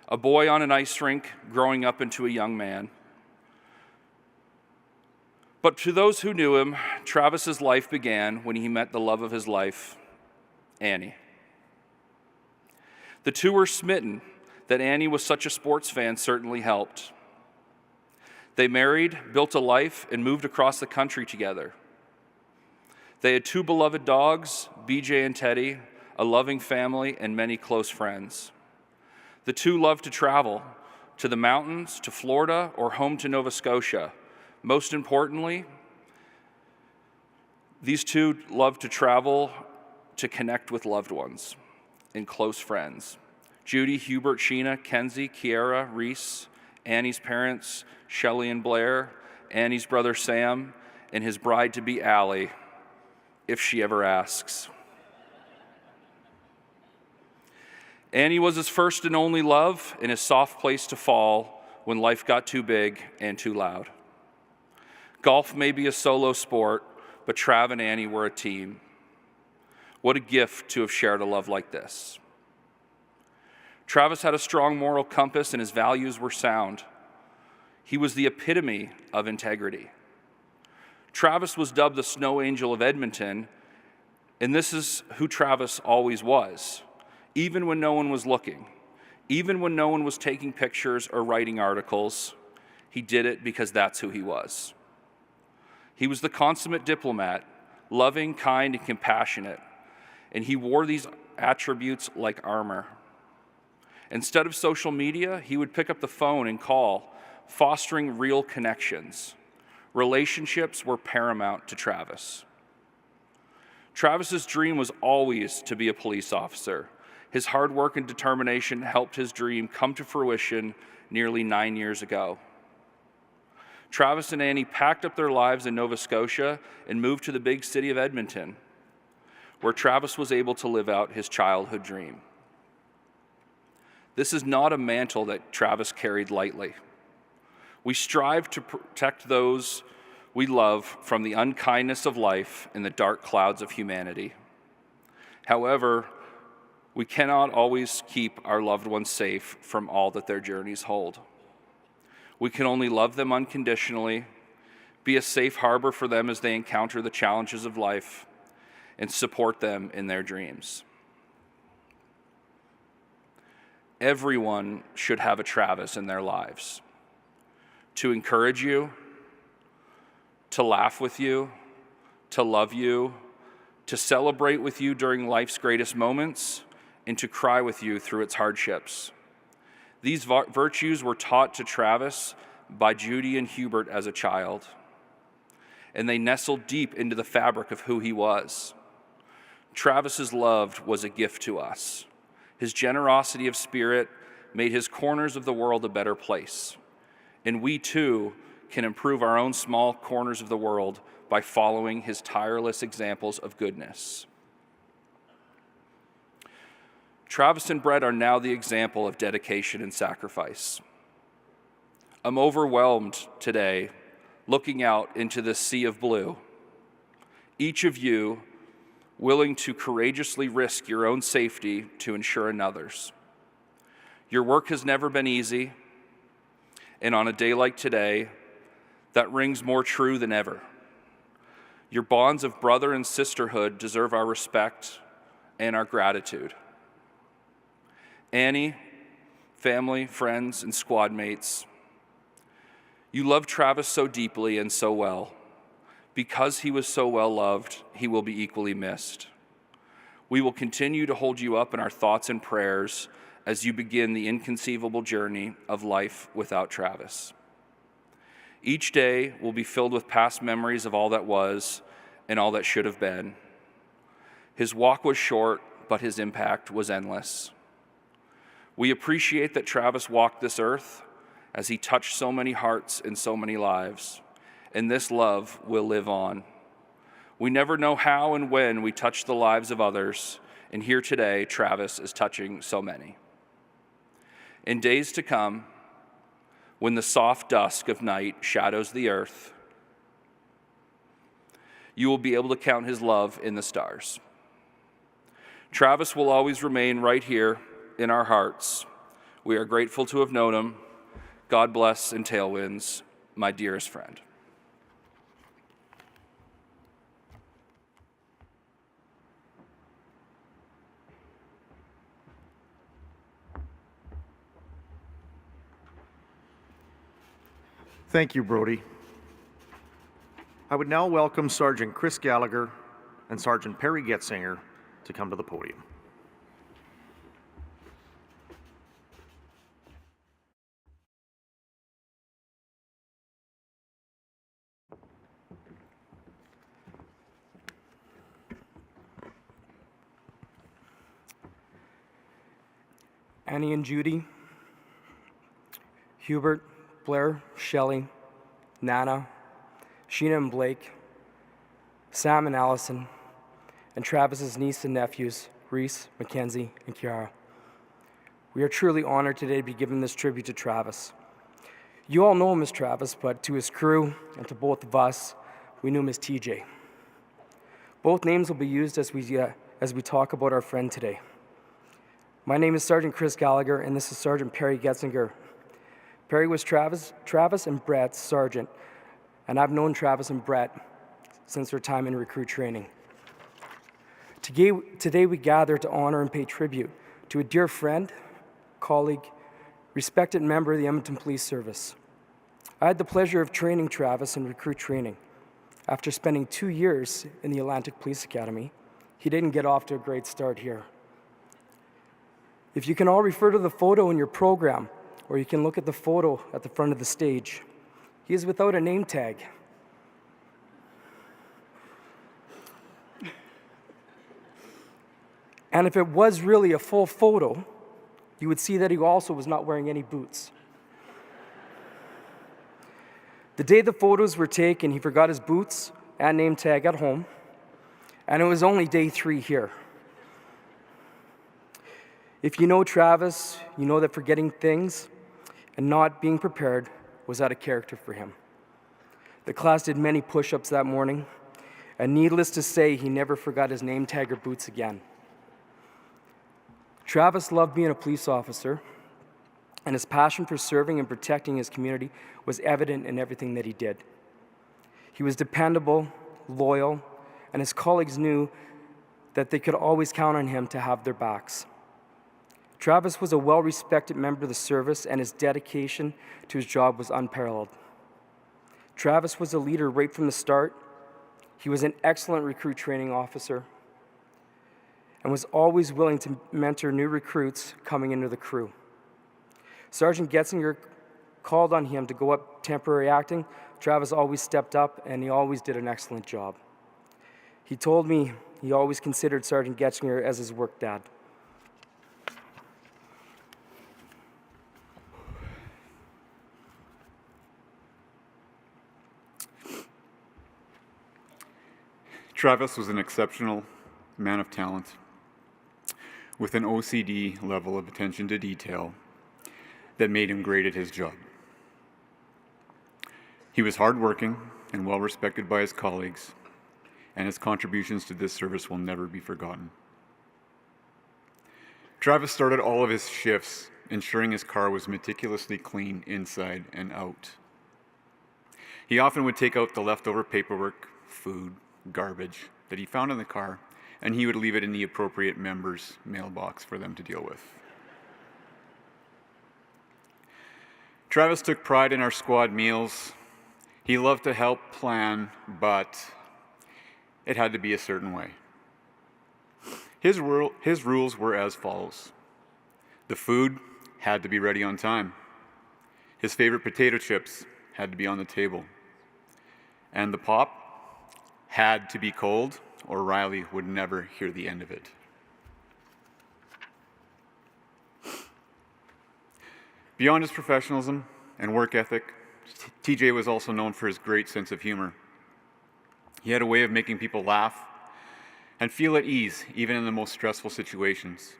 A boy on an ice rink growing up into a young man. But to those who knew him, Travis's life began when he met the love of his life, Annie. The two were smitten. That Annie was such a sports fan certainly helped. They married, built a life, and moved across the country together. They had 2 beloved dogs, BJ and Teddy, a loving family, and many close friends. The two loved to travel, to the mountains, to Florida, or home to Nova Scotia. Most importantly, These two love to travel to connect with loved ones and close friends. Judy, Hubert, Sheena, Kenzie, Kiara, Reese, Annie's parents, Shelley and Blair, Annie's brother Sam, and his bride-to-be Allie, if she ever asks. Annie was his first and only love and his soft place to fall when life got too big and too loud. Golf may be a solo sport, but Trav and Annie were a team. What a gift to have shared a love like this. Travis had a strong moral compass and his values were sound. He was the epitome of integrity. Travis was dubbed the Snow Angel of Edmonton, and this is who Travis always was, even when no one was looking, even when no one was taking pictures or writing articles. He did it because that's who he was. He was the consummate diplomat, loving, kind, and compassionate, and he wore these attributes like armor. Instead of social media, he would pick up the phone and call, fostering real connections. Relationships were paramount to Travis. Travis's dream was always to be a police officer. His hard work and determination helped his dream come to fruition nearly 9 years ago. Travis and Annie packed up their lives in Nova Scotia and moved to the big city of Edmonton, where Travis was able to live out his childhood dream. This is not a mantle that Travis carried lightly. We strive to protect those we love from the unkindness of life and the dark clouds of humanity. However, we cannot always keep our loved ones safe from all that their journeys hold. We can only love them unconditionally, be a safe harbor for them as they encounter the challenges of life, and support them in their dreams. Everyone should have a Travis in their lives to encourage you, to laugh with you, to love you, to celebrate with you during life's greatest moments, and to cry with you through its hardships. These virtues were taught to Travis by Judy and Hubert as a child, and they nestled deep into the fabric of who he was. Travis's love was a gift to us. His generosity of spirit made his corners of the world a better place. And we too can improve our own small corners of the world by following his tireless examples of goodness. Travis and Brett are now the example of dedication and sacrifice. I'm overwhelmed today looking out into this sea of blue. Each of you willing to courageously risk your own safety to ensure another's. Your work has never been easy, and on a day like today, that rings more true than ever. Your bonds of brother and sisterhood deserve our respect and our gratitude. Annie, family, friends, and squad mates, you love Travis so deeply and so well. Because he was so well loved, he will be equally missed. We will continue to hold you up in our thoughts and prayers as you begin the inconceivable journey of life without Travis. Each day will be filled with past memories of all that was and all that should have been. His walk was short, but his impact was endless. We appreciate that Travis walked this earth as he touched so many hearts and so many lives, and this love will live on. We never know how and when we touch the lives of others, and here today, Travis is touching so many. In days to come, when the soft dusk of night shadows the earth, you will be able to count his love in the stars. Travis will always remain right here in our hearts. We are grateful to have known him. God bless and tailwinds, my dearest friend.
Thank you, Brody. I would now welcome Sergeant Chris Gallagher and Sergeant Perry Getzinger to come to the podium.
Penny and Judy, Hubert, Blair, Shelley, Nana, Sheena and Blake, Sam and Allison, and Travis's niece and nephews, Reese, Mackenzie, and Kiara. We are truly honored today to be giving this tribute to Travis. You all know him as Travis, but to his crew and to both of us, we knew him as TJ. Both names will be used as we talk about our friend today. My name is Sergeant Chris Gallagher, and this is Sergeant Perry Getzinger. Perry was Travis and Brett's sergeant, and I've known Travis and Brett since their time in recruit training. Today we gather to honor and pay tribute to a dear friend, colleague, respected member of the Edmonton Police Service. I had the pleasure of training Travis in recruit training. After spending 2 years in the Atlantic Police Academy, he didn't get off to a great start here. If you can all refer to the photo in your program, or you can look at the photo at the front of the stage, he is without a name tag. And if it was really a full photo, you would see that he also was not wearing any boots. The day the photos were taken, he forgot his boots and name tag at home, and it was only day 3 here. If you know Travis, you know that forgetting things and not being prepared was out of character for him. The class did many push-ups that morning, and needless to say, he never forgot his name tag or boots again. Travis loved being a police officer, and his passion for serving and protecting his community was evident in everything that he did. He was dependable, loyal, and his colleagues knew that they could always count on him to have their backs. Travis was a well-respected member of the service, and his dedication to his job was unparalleled. Travis was a leader right from the start. He was an excellent recruit training officer and was always willing to mentor new recruits coming into the crew. Sergeant Getzinger called on him to go up temporary acting. Travis always stepped up, and he always did an excellent job. He told me he always considered Sergeant Getzinger as his work dad.
Travis was an exceptional man of talent with an OCD level of attention to detail that made him great at his job. He was hardworking and well respected by his colleagues, and his contributions to this service will never be forgotten. Travis started all of his shifts ensuring his car was meticulously clean inside and out. He often would take out the leftover paperwork, food, garbage that he found in the car, and he would leave it in the appropriate member's mailbox for them to deal with. Travis took pride in our squad meals. He loved to help plan, but it had to be a certain way. His rules were as follows. The food had to be ready on time. His favorite potato chips had to be on the table. And the pop had to be cold, or Riley would never hear the end of it. Beyond his professionalism and work ethic, TJ was also known for his great sense of humor. He had a way of making people laugh and feel at ease, even in the most stressful situations.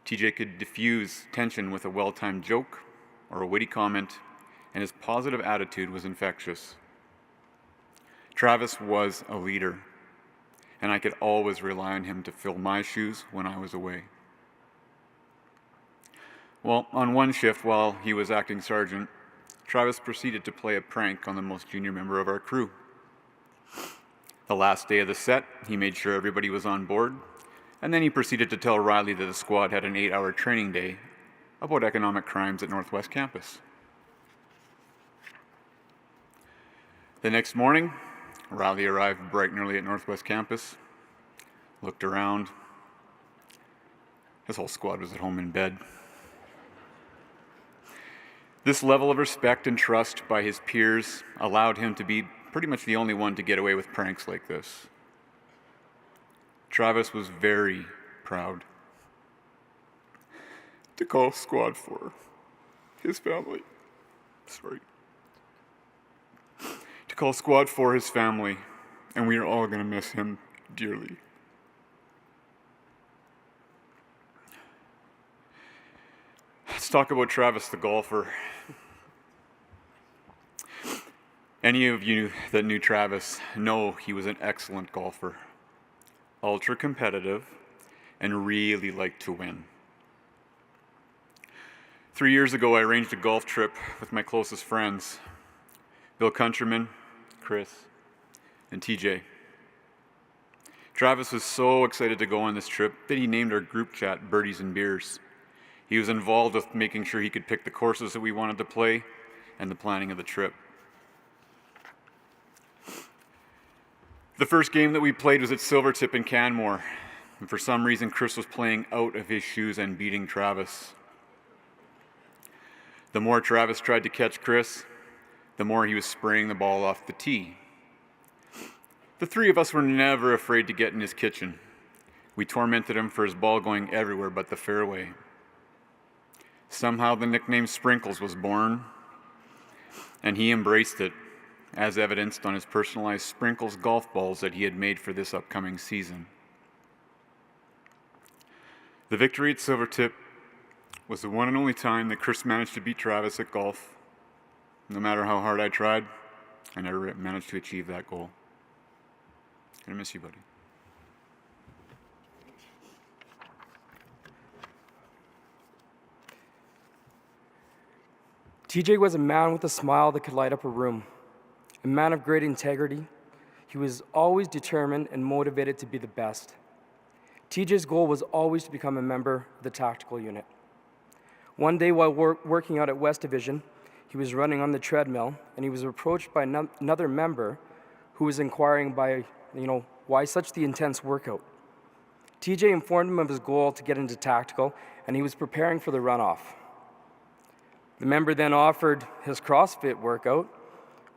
TJ could diffuse tension with a well-timed joke or a witty comment, and his positive attitude was infectious. Travis was a leader, and I could always rely on him to fill my shoes when I was away. Well, on one shift while he was acting sergeant, Travis proceeded to play a prank on the most junior member of our crew. The last day of the set, he made sure everybody was on board, and then he proceeded to tell Riley that the squad had an 8-hour training day about economic crimes at Northwest Campus. The next morning, Riley arrived bright and early at Northwest Campus, looked around. His whole squad was at home in bed. This level of respect and trust by his peers allowed him to be pretty much the only one to get away with pranks like this. Travis was very proud. to call squad for his family. Sorry. To call squad for his family, and we are all going to miss him dearly. Let's talk about Travis the golfer. Any of you that knew Travis know he was an excellent golfer, ultra competitive, and really liked to win. 3 years ago, I arranged a golf trip with my closest friends, Bill Countryman, Chris, and TJ. Travis was so excited to go on this trip that he named our group chat Birdies and Beers. He was involved with making sure he could pick the courses that we wanted to play and the planning of the trip. The first game that we played was at Silvertip in Canmore, and for some reason Chris was playing out of his shoes and beating Travis. The more Travis tried to catch Chris, the more he was spraying the ball off the tee. The three of us were never afraid to get in his kitchen. We tormented him for his ball going everywhere but the fairway. Somehow the nickname Sprinkles was born, and he embraced it, as evidenced on his personalized Sprinkles golf balls that he had made for this upcoming season. The victory at Silvertip was the one and only time that Chris managed to beat Travis at golf. No matter how hard I tried, I never managed to achieve that goal. I miss you, buddy.
TJ was a man with a smile that could light up a room, a man of great integrity. He was always determined and motivated to be the best. TJ's goal was always to become a member of the tactical unit. One day while working out at West Division, he was running on the treadmill and he was approached by another member who was inquiring why such the intense workout. TJ informed him of his goal to get into tactical and he was preparing for the runoff. The member then offered his CrossFit workout,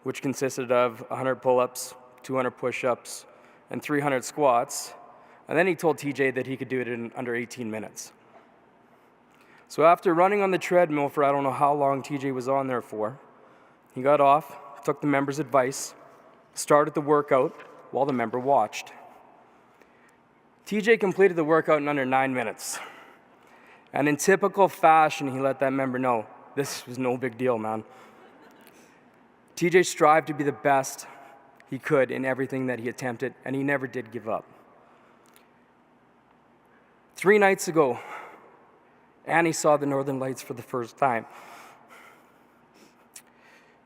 which consisted of 100 pull-ups, 200 push-ups, and 300 squats, and then he told TJ that he could do it in under 18 minutes. So after running on the treadmill for I don't know how long TJ was on there for, he got off, took the member's advice, started the workout while the member watched. TJ completed the workout in under 9 minutes, and in typical fashion, he let that member know, this was no big deal, man. TJ strived to be the best he could in everything that he attempted, and he never did give up. 3 nights ago, Annie saw the Northern Lights for the first time.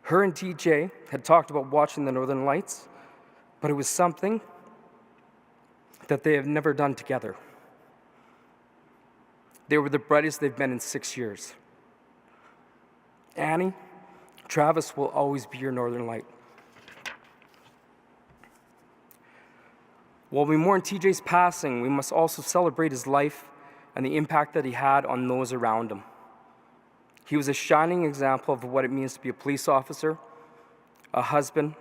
Her and TJ had talked about watching the Northern Lights, but it was something that they have never done together. They were the brightest they've been in 6 years. Annie, Travis will always be your Northern Light. While we mourn TJ's passing, we must also celebrate his life and the impact that he had on those around him. He was a shining example of what it means to be a police officer, a husband,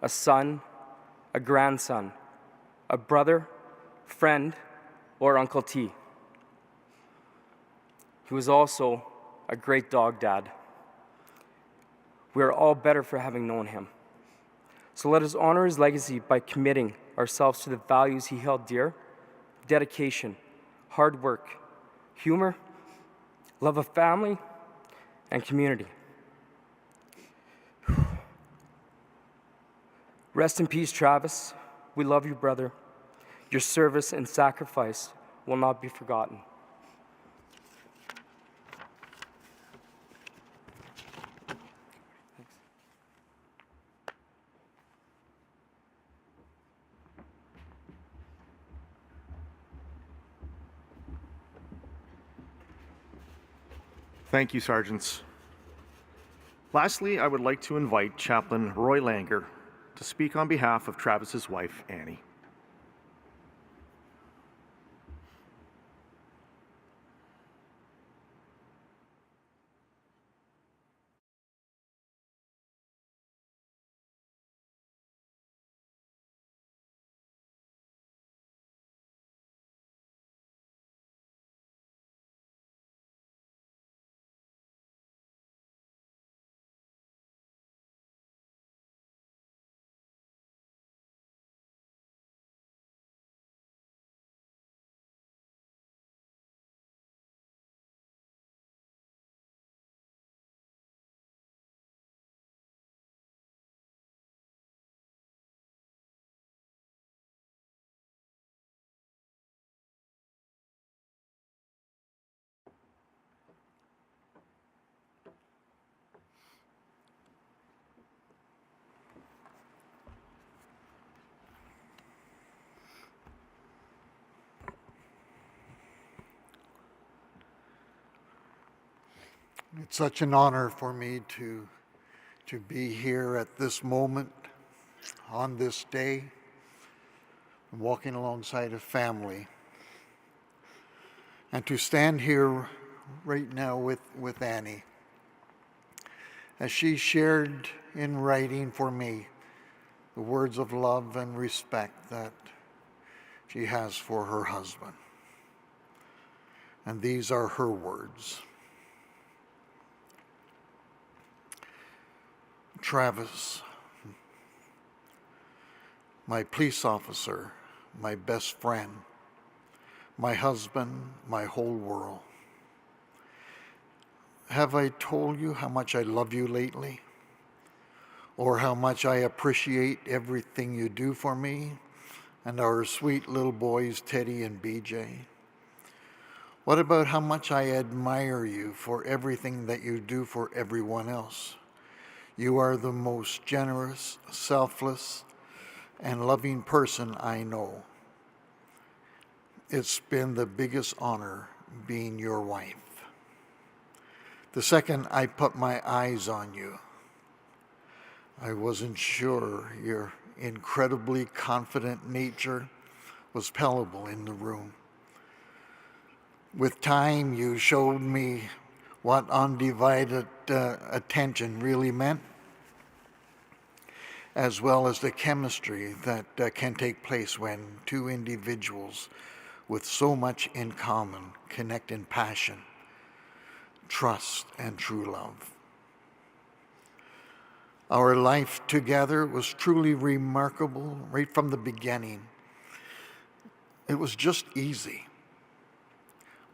a son, a grandson, a brother, friend, or Uncle T. He was also a great dog dad. We are all better for having known him. So let us honor his legacy by committing ourselves to the values he held dear: dedication, hard work, humor, love of family, and community. Rest in peace, Travis. We love you, brother. Your service and sacrifice will not be forgotten.
Thank you, Sergeants. Lastly, I would like to invite Chaplain Roy Langer to speak on behalf of Travis's wife, Annie.
It's such an honor for me to be here at this moment, on this day, walking alongside a family, and to stand here right now with Annie, as she shared in writing for me the words of love and respect that she has for her husband. And these are her words. Travis, my police officer, my best friend, my husband, my whole world. Have I told you how much I love you lately? Or how much I appreciate everything you do for me and our sweet little boys, Teddy and BJ? What about how much I admire you for everything that you do for everyone else? You are the most generous, selfless, and loving person I know. It's been the biggest honor being your wife. The second I put my eyes on you, I wasn't sure your incredibly confident nature was palpable in the room. With time, you showed me what undivided attention really meant, as well as the chemistry that can take place when two individuals with so much in common connect in passion, trust, and true love. Our life together was truly remarkable right from the beginning. It was just easy.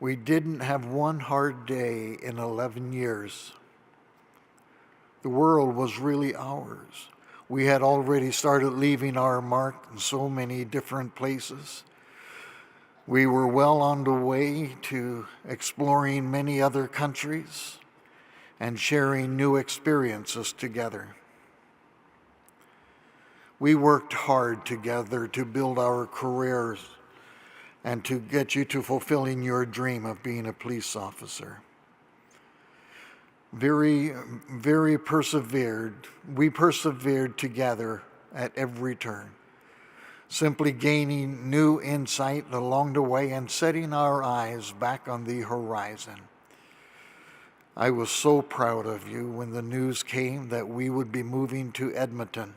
We didn't have one hard day in 11 years. The world was really ours. We had already started leaving our mark in so many different places. We were well on the way to exploring many other countries and sharing new experiences together. We worked hard together to build our careers and to get you to fulfilling your dream of being a police officer. We persevered together at every turn, simply gaining new insight along the way and setting our eyes back on the horizon. I was so proud of you when the news came that we would be moving to Edmonton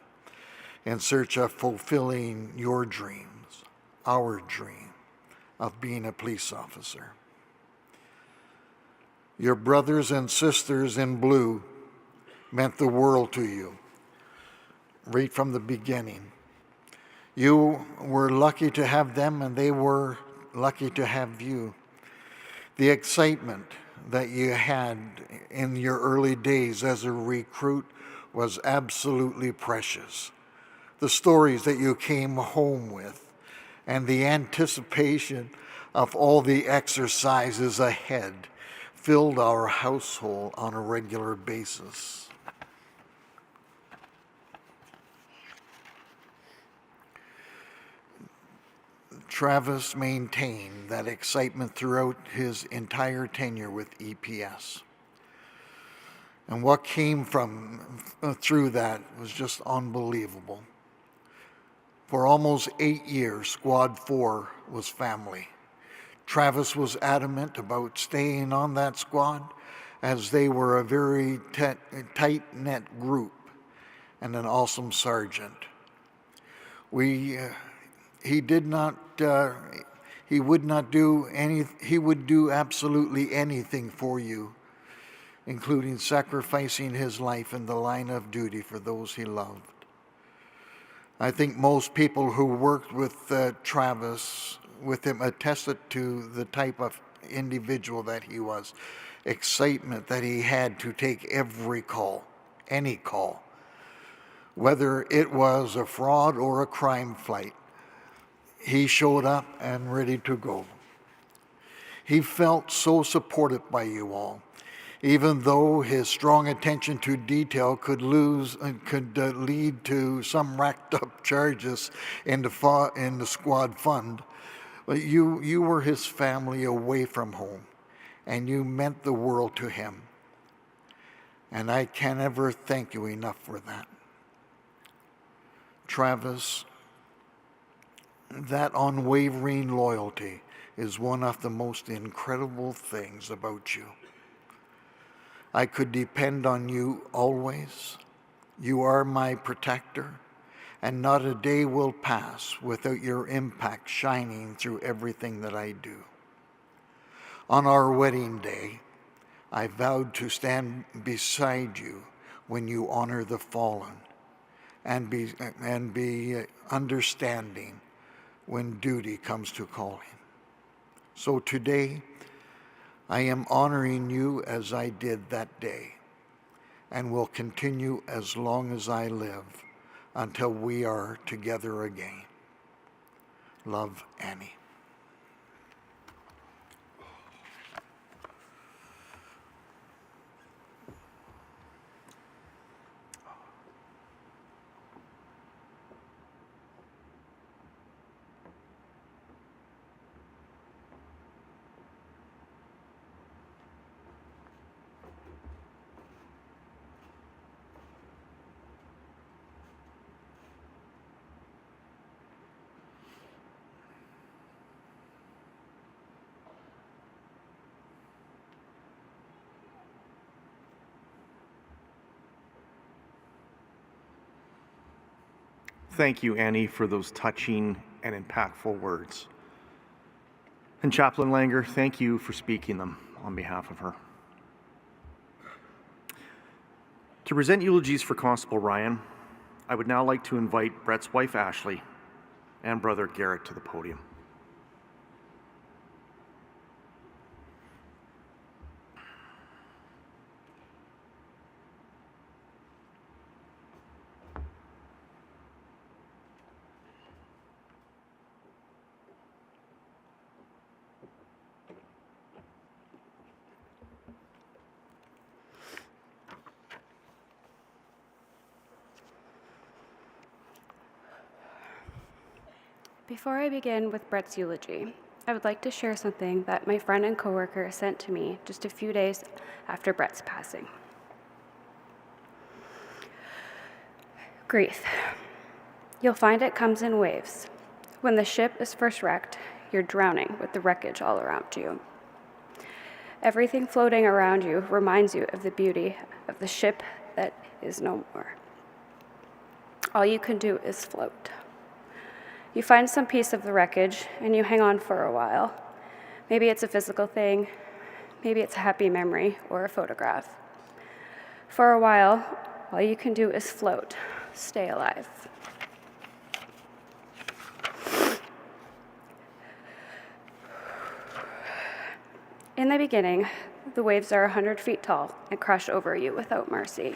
in search of fulfilling your dreams, our dream of being a police officer. Your brothers and sisters in blue meant the world to you, right from the beginning. You were lucky to have them, and they were lucky to have you. The excitement that you had in your early days as a recruit was absolutely precious. The stories that you came home with, and the anticipation of all the exercises ahead filled our household on a regular basis. Travis maintained that excitement throughout his entire tenure with EPS. And what came through that was just unbelievable. For almost 8 years, Squad 4 was family. Travis was adamant about staying on that squad as they were a very tight-knit group and an awesome sergeant. He would do absolutely anything for you, including sacrificing his life in the line of duty for those he loved. I think most people who worked with Travis with him attested to the type of individual that he was, excitement that he had to take every call, any call, whether it was a fraud or a crime flight. He showed up and ready to go. He felt so supported by you all, even though his strong attention to detail could lead to some racked up charges in the squad fund. But you were his family away from home, and you meant the world to him. and I can never thank you enough for that. Travis, that unwavering loyalty is one of the most incredible things about you. I could depend on you always. You are my protector, and not a day will pass without your impact shining through everything that I do. On our wedding day, I vowed to stand beside you when you honor the fallen, and be understanding when duty comes to calling. So today, I am honoring you as I did that day, and will continue as long as I live until we are together again. Love, Annie.
Thank you, Annie, for those touching and impactful words. And Chaplain Langer, thank you for speaking them on behalf of her. To present eulogies for Constable Ryan, I would now like to invite Brett's wife, Ashley, and brother Garrett to the podium.
Before I begin with Brett's eulogy, I would like to share something that my friend and coworker sent to me just a few days after Brett's passing. Grief. You'll find it comes in waves. When the ship is first wrecked, you're drowning with the wreckage all around you. Everything floating around you reminds you of the beauty of the ship that is no more. All you can do is float. You find some piece of the wreckage and you hang on for a while. Maybe it's a physical thing, maybe it's a happy memory or a photograph. For a while, all you can do is float, stay alive. In the beginning, the waves are 100 feet tall and crash over you without mercy.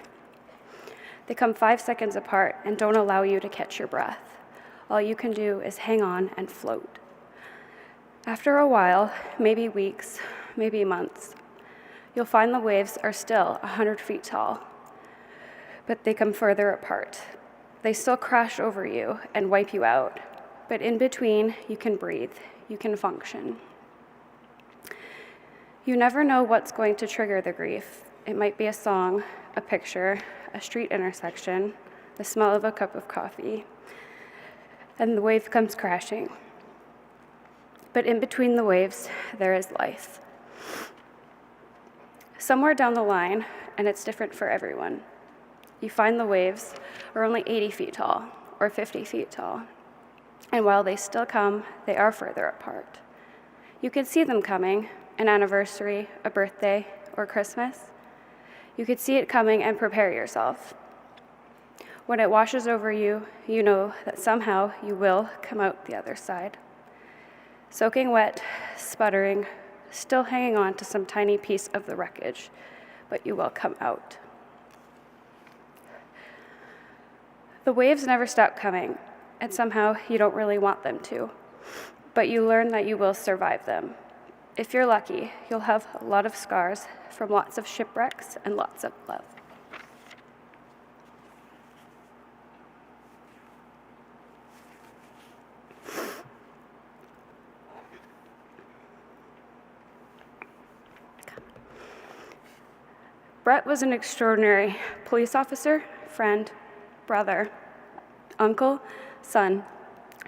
They come 5 seconds apart and don't allow you to catch your breath. All you can do is hang on and float. After a while, maybe weeks, maybe months, you'll find the waves are still 100 feet tall, but they come further apart. They still crash over you and wipe you out, but in between, you can breathe, you can function. You never know what's going to trigger the grief. It might be a song, a picture, a street intersection, the smell of a cup of coffee, and the wave comes crashing. But in between the waves, there is life. Somewhere down the line, and it's different for everyone, you find the waves are only 80 feet tall or 50 feet tall. And while they still come, they are further apart. You can see them coming, an anniversary, a birthday, or Christmas. You could see it coming and prepare yourself. When it washes over you, you know that somehow you will come out the other side. Soaking wet, sputtering, still hanging on to some tiny piece of the wreckage, but you will come out. The waves never stop coming, and somehow you don't really want them to, but you learn that you will survive them. If you're lucky, you'll have a lot of scars from lots of shipwrecks and lots of love. Brett was an extraordinary police officer, friend, brother, uncle, son,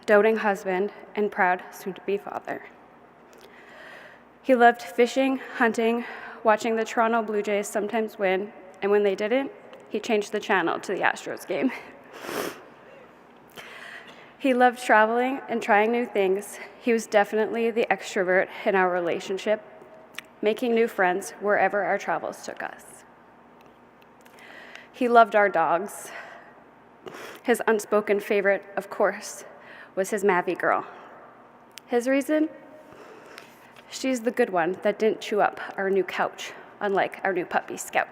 doting husband, and proud soon-to-be father. He loved fishing, hunting, watching the Toronto Blue Jays sometimes win, and when they didn't, he changed the channel to the Astros game. He loved traveling and trying new things. He was definitely the extrovert in our relationship, making new friends wherever our travels took us. He loved our dogs. His unspoken favorite, of course, was his Mavi girl. His reason? She's the good one that didn't chew up our new couch, unlike our new puppy, Scout.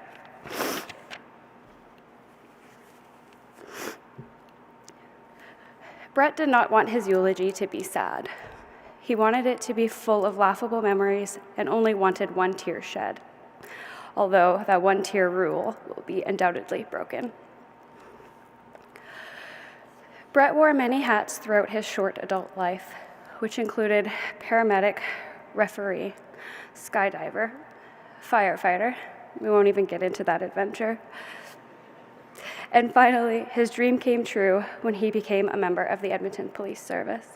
Brett did not want his eulogy to be sad. He wanted it to be full of laughable memories and only wanted one tear shed, although that one tear rule will be undoubtedly broken. Brett wore many hats throughout his short adult life, which included paramedic, referee, skydiver, firefighter. We won't even get into that adventure. And finally, his dream came true when he became a member of the Edmonton Police Service.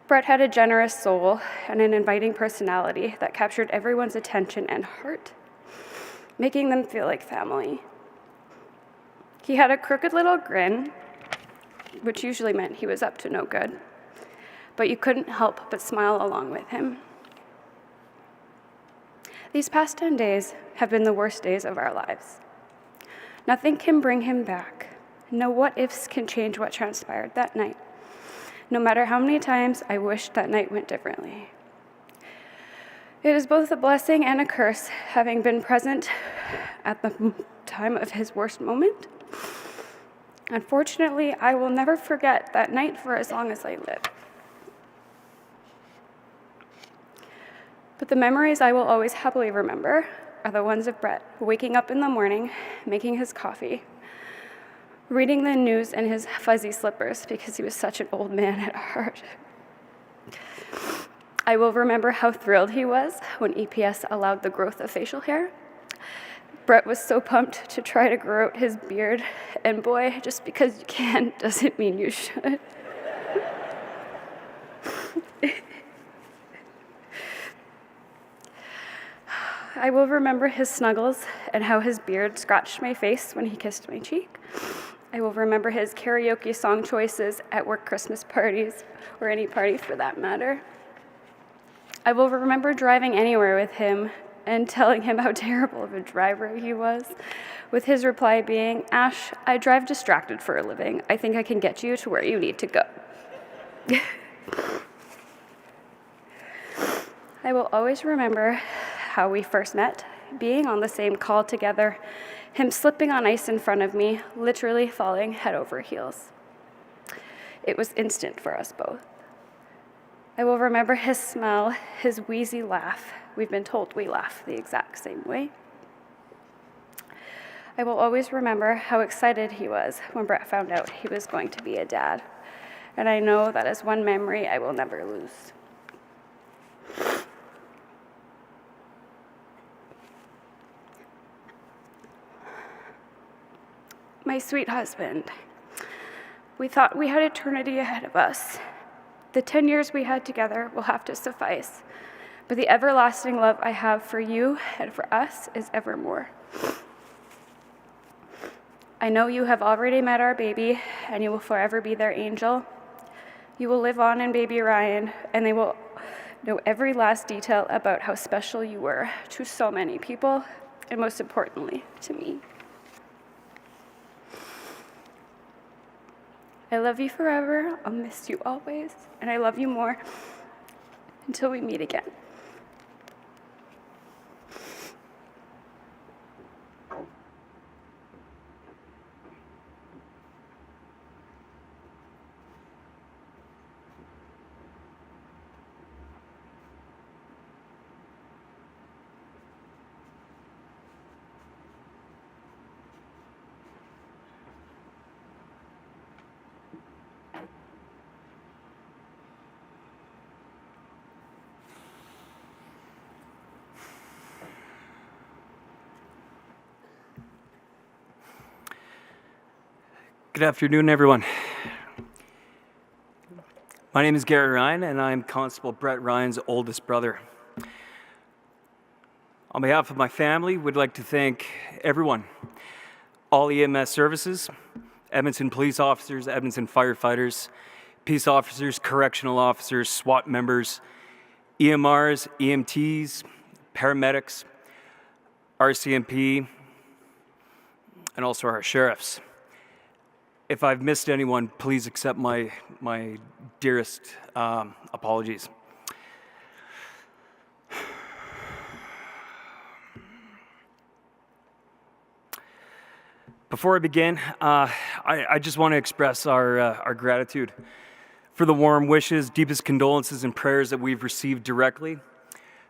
Brett had a generous soul and an inviting personality that captured everyone's attention and heart, making them feel like family. He had a crooked little grin, which usually meant he was up to no good, but you couldn't help but smile along with him. These past 10 days have been the worst days of our lives. Nothing can bring him back. No what-ifs can change what transpired that night, no matter how many times I wished that night went differently. It is both a blessing and a curse having been present at the time of his worst moment. Unfortunately, I will never forget that night for as long as I live. But the memories I will always happily remember are the ones of Brett waking up in the morning, making his coffee, reading the news in his fuzzy slippers because he was such an old man at heart. I will remember how thrilled he was when EPS allowed the growth of facial hair. Brett was so pumped to try to grow out his beard, and boy, just because you can doesn't mean you should. I will remember his snuggles and how his beard scratched my face when he kissed my cheek. I will remember his karaoke song choices at work Christmas parties, or any party for that matter. I will remember driving anywhere with him and telling him how terrible of a driver he was, with his reply being, "Ash, I drive distracted for a living. I think I can get you to where you need to go." I will always remember how we first met, being on the same call together, him slipping on ice in front of me, literally falling head over heels. It was instant for us both. I will remember his smile, his wheezy laugh. We've been told we laugh the exact same way. I will always remember how excited he was when Brett found out he was going to be a dad. And I know that is one memory I will never lose. My sweet husband, we thought we had eternity ahead of us. The 10 years we had together will have to suffice, but the everlasting love I have for you and for us is evermore. I know you have already met our baby, and you will forever be their angel. You will live on in baby Ryan, and they will know every last detail about how special you were to so many people, and most importantly, to me. I love you forever, I'll miss you always, and I love you more until we meet again.
Good afternoon, everyone. My name is Gary Ryan, and I'm Constable Brett Ryan's oldest brother. On behalf of my family, we'd like to thank everyone, all EMS services, Edmonton police officers, Edmonton firefighters, peace officers, correctional officers, SWAT members, EMRs, EMTs, paramedics, RCMP, and also our sheriffs. If I've missed anyone, please accept my dearest apologies. Before I begin, I just want to express our gratitude for the warm wishes, deepest condolences, and prayers that we've received directly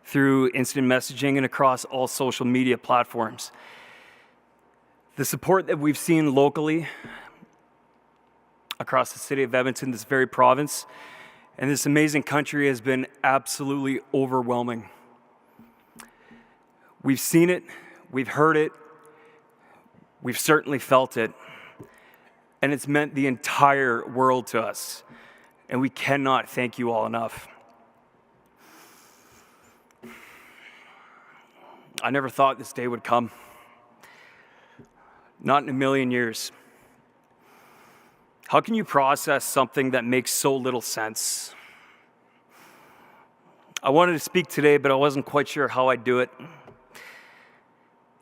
through instant messaging and across all social media platforms. The support that we've seen locally across the city of Edmonton, this very province, and this amazing country has been absolutely overwhelming. We've seen it, we've heard it, we've certainly felt it, and it's meant the entire world to us, and we cannot thank you all enough. I never thought this day would come. Not in a million years. How can you process something that makes so little sense? I wanted to speak today, but I wasn't quite sure how I'd do it.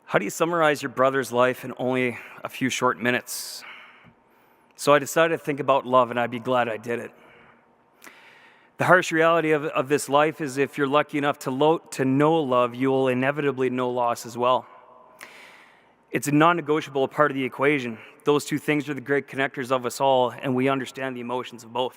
How do you summarize your brother's life in only a few short minutes? So I decided to think about love, and I'd be glad I did it. The harsh reality of this life is if you're lucky enough to know love, you will inevitably know loss as well. It's a non-negotiable part of the equation. Those two things are the great connectors of us all, and we understand the emotions of both.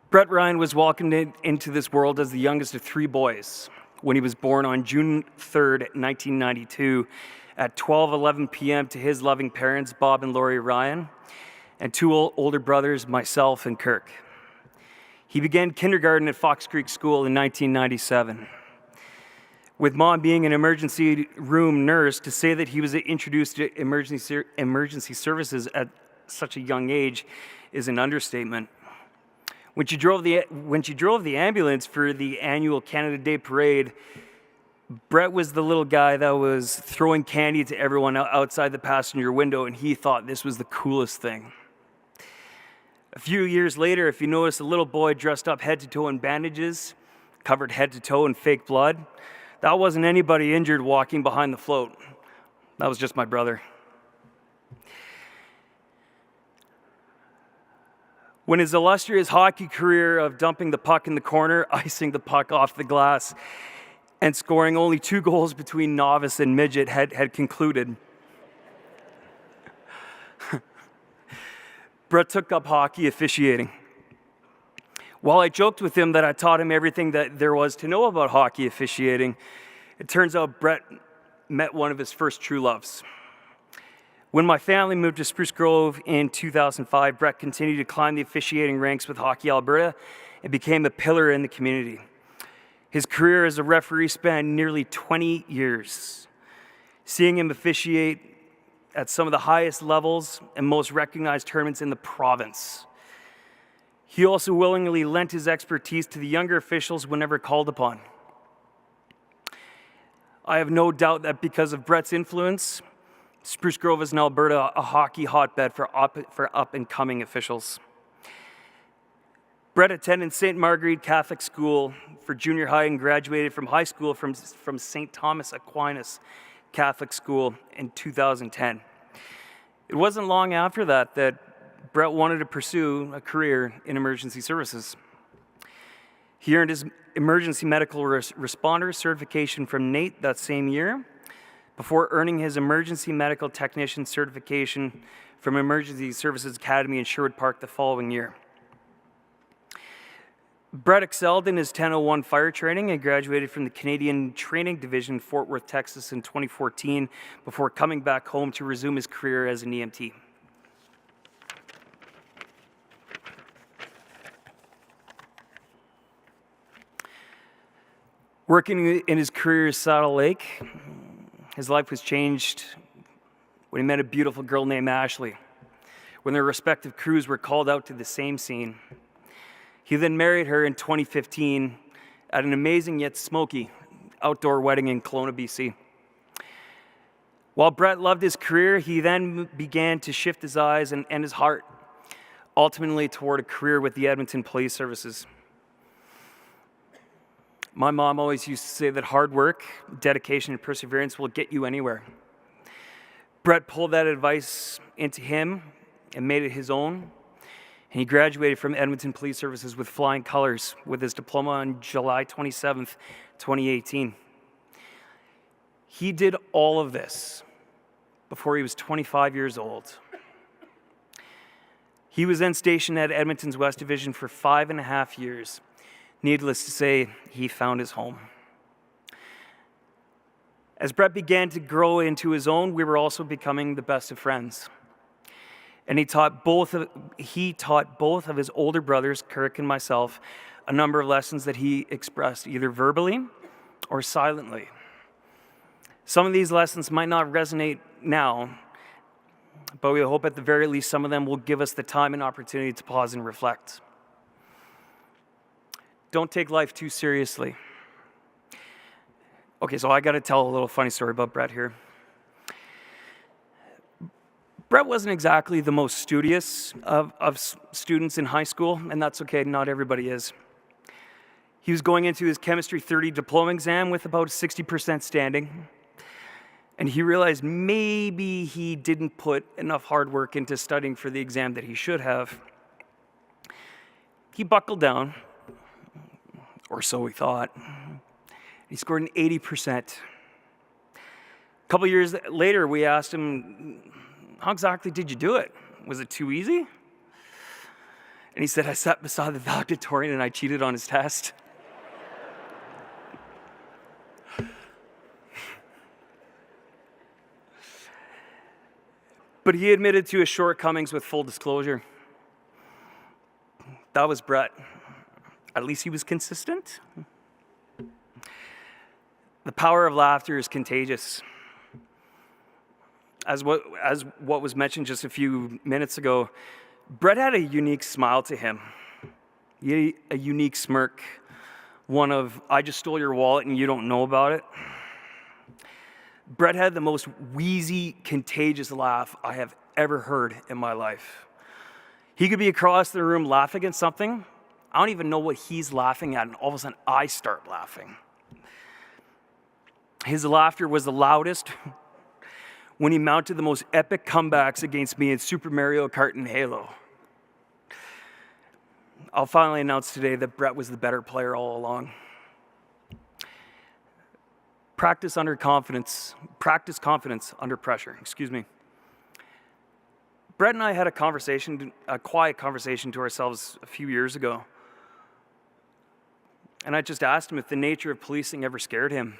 Brett Ryan was welcomed into this world as the youngest of three boys when he was born on June 3rd, 1992 at 12:11 p.m. to his loving parents, Bob and Lori Ryan, and two older brothers, myself and Kirk. He began kindergarten at Fox Creek School in 1997. With Mom being an emergency room nurse, to say that he was introduced to emergency services at such a young age is an understatement. When she drove the ambulance for the annual Canada Day Parade, Brett was the little guy that was throwing candy to everyone outside the passenger window, and he thought this was the coolest thing. A few years later, if you notice a little boy dressed up head to toe in bandages, covered head to toe in fake blood, that wasn't anybody injured walking behind the float. That was just my brother. When his illustrious hockey career of dumping the puck in the corner, icing the puck off the glass, and scoring only 2 goals between novice and midget had concluded, Brett took up hockey officiating. While I joked with him that I taught him everything that there was to know about hockey officiating, it turns out Brett met one of his first true loves. When my family moved to Spruce Grove in 2005, Brett continued to climb the officiating ranks with Hockey Alberta and became a pillar in the community. His career as a referee spanned nearly 20 years, seeing him officiate at some of the highest levels and most recognized tournaments in the province. He also willingly lent his expertise to the younger officials whenever called upon. I have no doubt that because of Brett's influence, Spruce Grove is in Alberta a hockey hotbed for up-and-coming officials. Brett attended St. Marguerite Catholic School for junior high and graduated from high school from St. Thomas Aquinas Catholic School in 2010. It wasn't long after that Brett wanted to pursue a career in emergency services. He earned his emergency medical responder certification from NATE that same year, before earning his emergency medical technician certification from Emergency Services Academy in Sherwood Park the following year. Brett excelled in his 1001 fire training and graduated from the Canadian Training Division in Fort Worth, Texas in 2014 before coming back home to resume his career as an EMT. Working in his career at Saddle Lake, his life was changed when he met a beautiful girl named Ashley, when their respective crews were called out to the same scene. He then married her in 2015 at an amazing yet smoky outdoor wedding in Kelowna, BC. While Brett loved his career, he then began to shift his eyes and his heart ultimately toward a career with the Edmonton Police Services. My mom always used to say that hard work, dedication, and perseverance will get you anywhere. Brett pulled that advice into him and made it his own. And he graduated from Edmonton Police Services with flying colors with his diploma on July 27th, 2018. He did all of this before he was 25 years old. He was then stationed at Edmonton's West Division for 5.5 years. Needless to say, he found his home. As Brett began to grow into his own, we were also becoming the best of friends. And he taught both of his older brothers, Kirk and myself, a number of lessons that he expressed either verbally or silently. Some of these lessons might not resonate now, but we hope at the very least some of them will give us the time and opportunity to pause and reflect. Don't take life too seriously. Okay, so I got to tell a little funny story about Brett here. Brett wasn't exactly the most studious of students in high school, and that's okay, not everybody is. He was going into his Chemistry 30 diploma exam with about 60% standing, and he realized maybe he didn't put enough hard work into studying for the exam that he should have. He buckled down, or so he thought. He scored an 80%. A couple years later, we asked him, how exactly did you do it? Was it too easy? And he said, I sat beside the valedictorian and I cheated on his test. But he admitted to his shortcomings with full disclosure. That was Brett. At least he was consistent. The power of laughter is contagious. As what was mentioned just a few minutes ago, Brett had a unique smile to him. He had a unique smirk. One of, I just stole your wallet and you don't know about it. Brett had the most wheezy, contagious laugh I have ever heard in my life. He could be across the room laughing at something. I don't even know what he's laughing at, and all of a sudden I start laughing. His laughter was the loudest when he mounted the most epic comebacks against me in Super Mario Kart and Halo. I'll finally announce today that Brett was the better player all along. Practice confidence under pressure, Brett and I had a quiet conversation to ourselves a few years ago. And I just asked him if the nature of policing ever scared him.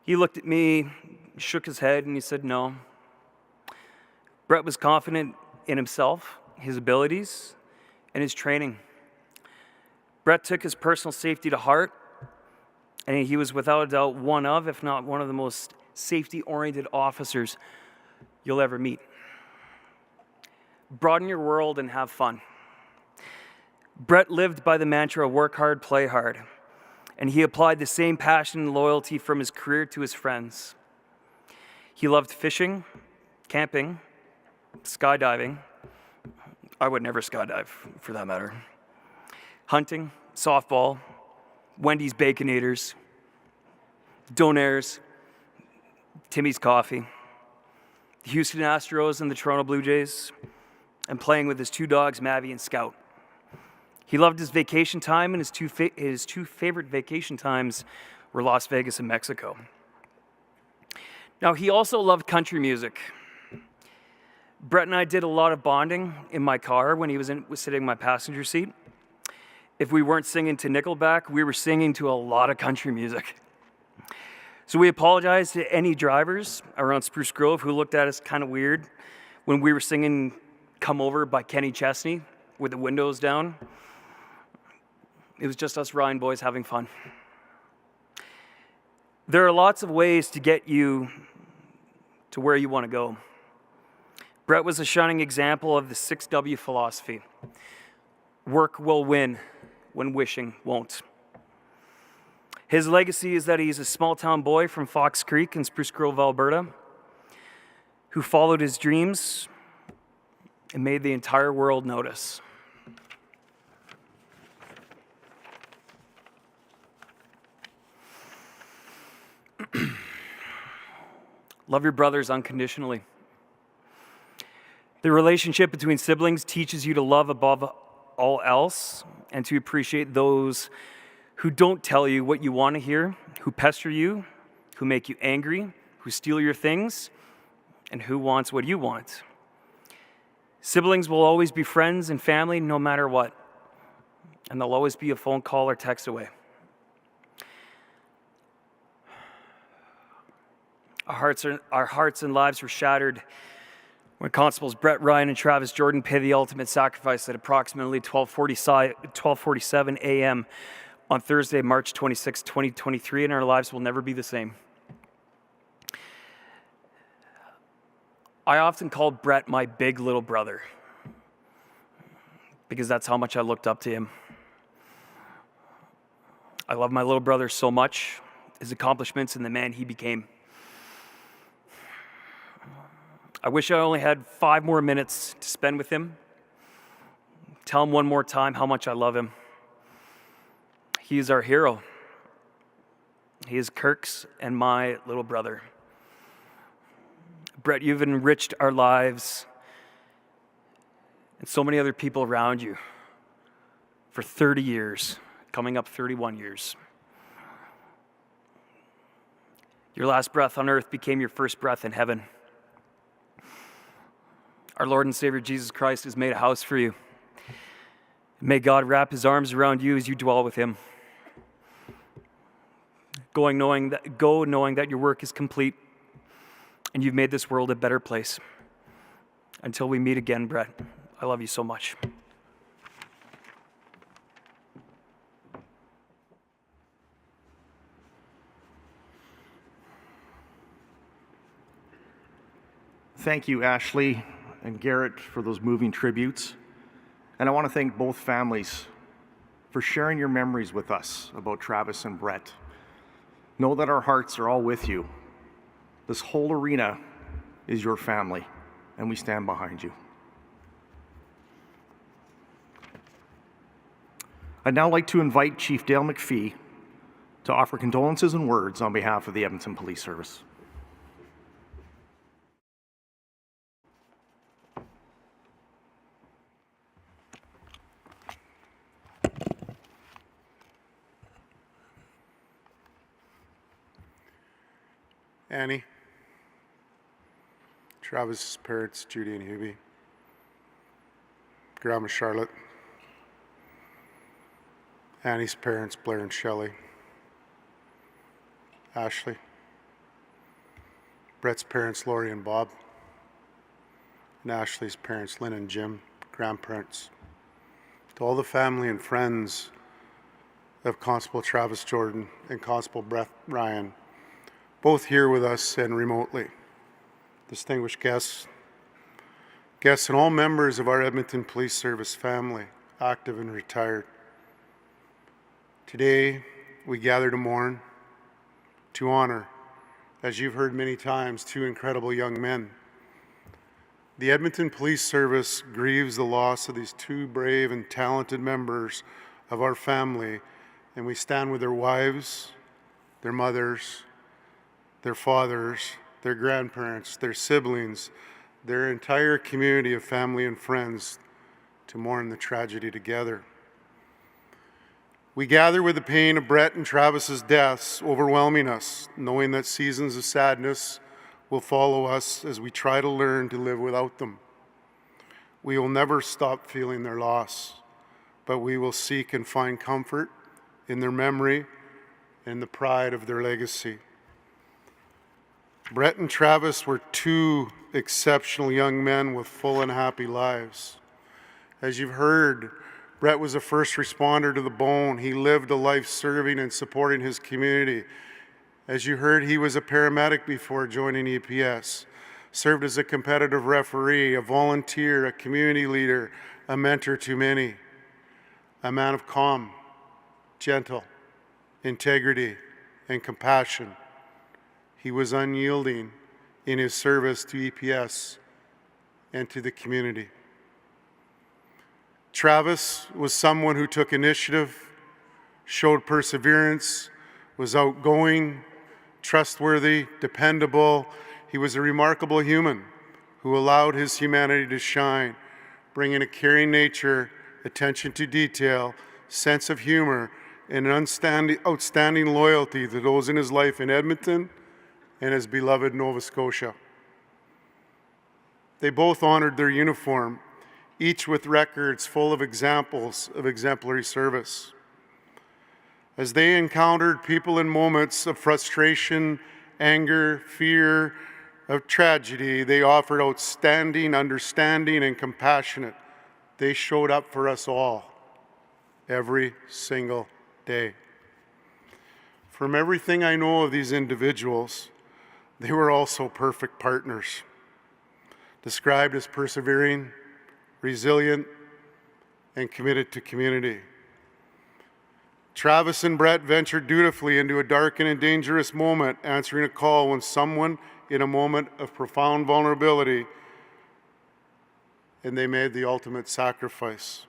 He looked at me, shook his head, and he said no. Brett was confident in himself, his abilities, and his training. Brett took his personal safety to heart, and he was without a doubt one of, if not one of the most safety-oriented officers you'll ever meet. Broaden your world and have fun. Brett lived by the mantra, work hard, play hard, and he applied the same passion and loyalty from his career to his friends. He loved fishing, camping, skydiving. I would never skydive, for that matter. Hunting, softball, Wendy's Baconators, Donairs, Timmy's Coffee, the Houston Astros and the Toronto Blue Jays, and playing with his two dogs, Mavi and Scout. He loved his vacation time, and his two favorite vacation times were Las Vegas and Mexico. Now, he also loved country music. Brett and I did a lot of bonding in my car when he was sitting in my passenger seat. If we weren't singing to Nickelback, we were singing to a lot of country music. So we apologized to any drivers around Spruce Grove who looked at us kind of weird when we were singing Come Over by Kenny Chesney with the windows down. It was just us Ryan boys having fun. There are lots of ways to get you to where you want to go. Brett was a shining example of the 6W philosophy. Work will win when wishing won't. His legacy is that he's a small-town boy from Fox Creek in Spruce Grove, Alberta, who followed his dreams and made the entire world notice. Love your brothers unconditionally. The relationship between siblings teaches you to love above all else and to appreciate those who don't tell you what you want to hear, who pester you, who make you angry, who steal your things, and who wants what you want. Siblings will always be friends and family no matter what, and they'll always be a phone call or text away. Our hearts and lives were shattered when Constables Brett Ryan and Travis Jordan paid the ultimate sacrifice at approximately 12:47 a.m. on Thursday, March 26, 2023, and our lives will never be the same. I often called Brett my big little brother because that's how much I looked up to him. I love my little brother so much, his accomplishments, and the man he became. I wish I only had 5 more minutes to spend with him. Tell him one more time how much I love him. He is our hero. He is Kirk's and my little brother. Brett, you've enriched our lives and so many other people around you for 30 years, coming up 31 years. Your last breath on earth became your first breath in heaven. Our Lord and Savior Jesus Christ has made a house for you. May God wrap his arms around you as you dwell with him. Go knowing that your work is complete and you've made this world a better place. Until we meet again, Brett, I love you so much.
Thank you, Ashley and Garrett, for those moving tributes. And I want to thank both families for sharing your memories with us about Travis and Brett. Know that our hearts are all with you. This whole arena is your family, and we stand behind you. I'd now like to invite Chief Dale McPhee to offer condolences and words on behalf of the Edmonton Police Service.
Annie, Travis's parents, Judy and Hubie, Grandma Charlotte, Annie's parents, Blair and Shelley, Ashley, Brett's parents, Lori and Bob, and Ashley's parents, Lynn and Jim, grandparents, to all the family and friends of Constable Travis Jordan and Constable Brett Ryan, both here with us and remotely. Distinguished guests and all members of our Edmonton Police Service family, active and retired. Today, we gather to mourn, to honor, as you've heard many times, 2 incredible young men. The Edmonton Police Service grieves the loss of these 2 brave and talented members of our family, and we stand with their wives, their mothers, their fathers, their grandparents, their siblings, their entire community of family and friends to mourn the tragedy together. We gather with the pain of Brett and Travis's deaths overwhelming us, knowing that seasons of sadness will follow us as we try to learn to live without them. We will never stop feeling their loss, but we will seek and find comfort in their memory and the pride of their legacy. Brett and Travis were 2 exceptional young men with full and happy lives. As you've heard, Brett was a first responder to the bone. He lived a life serving and supporting his community. As you heard, he was a paramedic before joining EPS.
served as a competitive referee, a volunteer, a community leader, a mentor to many, a man of calm, gentle, integrity, and compassion. He was unyielding in his service to EPS and to the community. Travis was someone who took initiative, showed perseverance, was outgoing, trustworthy, dependable. He was a remarkable human who allowed his humanity to shine, bringing a caring nature, attention to detail, sense of humor, and an outstanding loyalty to those in his life in Edmonton and his beloved Nova Scotia. They both honored their uniform, each with records full of examples of exemplary service. As they encountered people in moments of frustration, anger, fear, of tragedy, they offered outstanding understanding and compassionate. They showed up for us all every single day. From everything I know of these individuals, they were also perfect partners, described as persevering, resilient, and committed to community. Travis and Brett ventured dutifully into a dark and dangerous moment, answering a call when someone in a moment of profound vulnerability, and they made the ultimate sacrifice,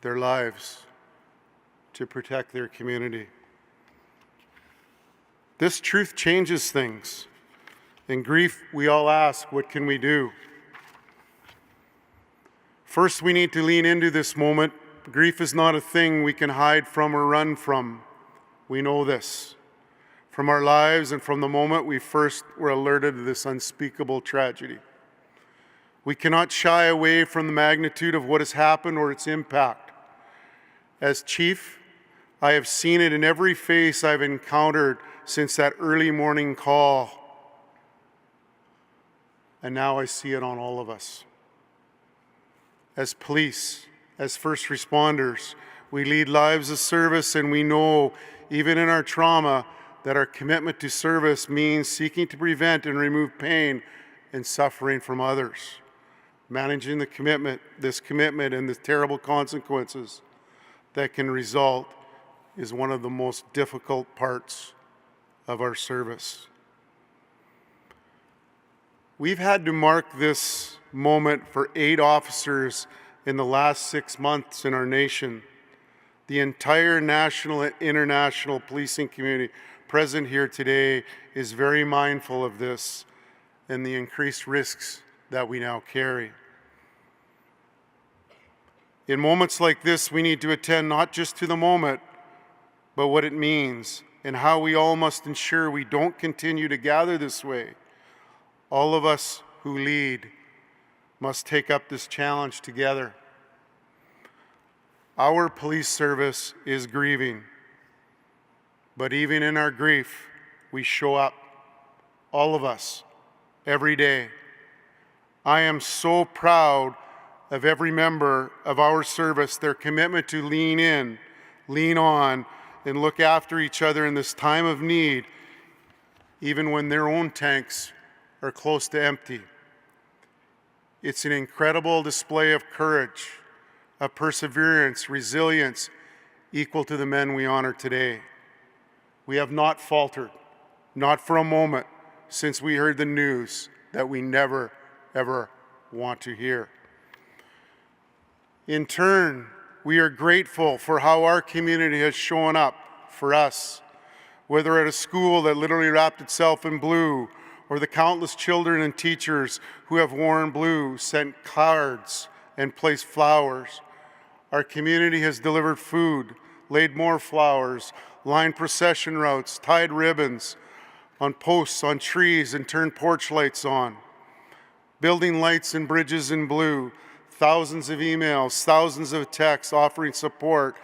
their lives, to protect their community. This truth changes things. In grief, we all ask, what can we do? First, we need to lean into this moment. Grief is not a thing we can hide from or run from. We know this from our lives and from the moment we first were alerted to this unspeakable tragedy. We cannot shy away from the magnitude of what has happened or its impact. As chief, I have seen it in every face I've encountered since that early morning call. And now I see it on all of us. As police, as first responders, we lead lives of service, and we know, even in our trauma, that our commitment to service means seeking to prevent and remove pain and suffering from others. Managing this commitment and the terrible consequences that can result is one of the most difficult parts of our service. We've had to mark this moment for 8 officers in the last 6 months in our nation. The entire national and international policing community present here today is very mindful of this and the increased risks that we now carry. In moments like this, we need to attend not just to the moment, but what it means and how we all must ensure we don't continue to gather this way. All of us who lead must take up this challenge together. Our police service is grieving, but even in our grief, we show up, all of us, every day. I am so proud of every member of our service, their commitment to lean in, lean on, and look after each other in this time of need, even when their own tanks are close to empty. It's an incredible display of courage, of perseverance, resilience, equal to the men we honor today. We have not faltered, not for a moment, since we heard the news that we never, ever want to hear. In turn, we are grateful for how our community has shown up for us, whether at a school that literally wrapped itself in blue, or the countless children and teachers who have worn blue, sent cards, and placed flowers. Our community has delivered food, laid more flowers, lined procession routes, tied ribbons on posts, on trees, and turned porch lights on. Building lights and bridges in blue, thousands of emails, thousands of texts offering support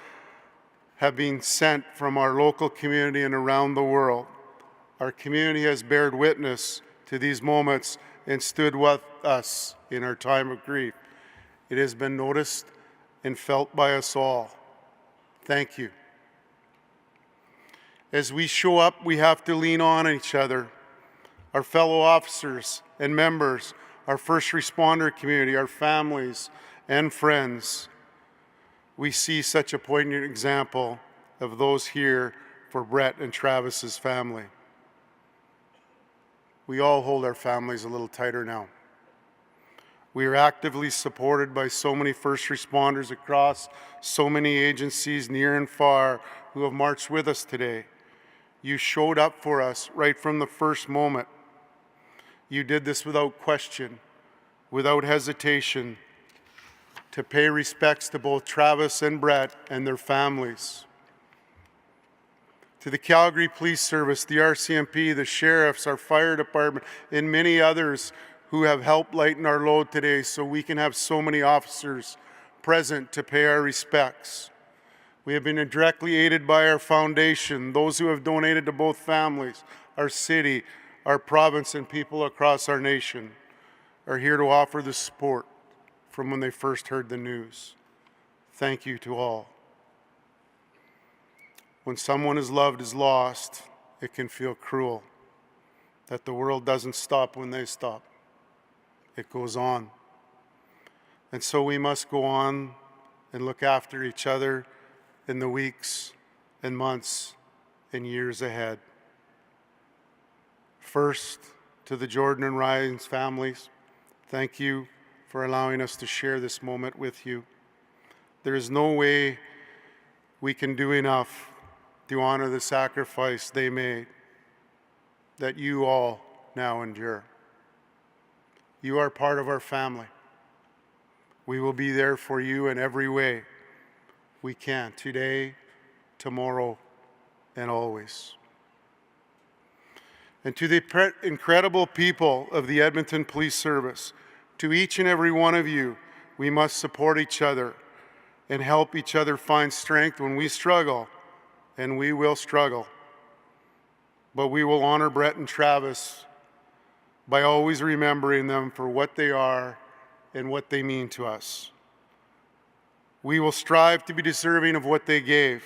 have been sent from our local community and around the world. Our community has bared witness to these moments and stood with us in our time of grief. It has been noticed and felt by us all. Thank you. As we show up, we have to lean on each other, our fellow officers, and members, our first responder community, our families and friends. We see such a poignant example of those here for Brett and Travis's family. We all hold our families a little tighter now. We are actively supported by so many first responders across so many agencies near and far who have marched with us today. You showed up for us right from the first moment. You did this without question, without hesitation, to pay respects to both Travis and Brett and their families. To the Calgary Police Service, the RCMP, the sheriffs, our fire department, and many others who have helped lighten our load today so we can have so many officers present to pay our respects. We have been directly aided by our foundation, those who have donated to both families, our city, our province, and people across our nation are here to offer the support from when they first heard the news. Thank you to all. When someone is loved is lost, it can feel cruel that the world doesn't stop when they stop. It goes on. And so we must go on and look after each other in the weeks and months and years ahead. First, to the Jordan and Ryan's families, thank you for allowing us to share this moment with you. There is no way we can do enough to honor the sacrifice they made that you all now endure. You are part of our family. We will be there for you in every way we can, today, tomorrow, and always. And to the incredible people of the Edmonton Police Service, to each and every one of you, we must support each other and help each other find strength when we struggle, and we will struggle. But we will honor Brett and Travis by always remembering them for what they are and what they mean to us. We will strive to be deserving of what they gave.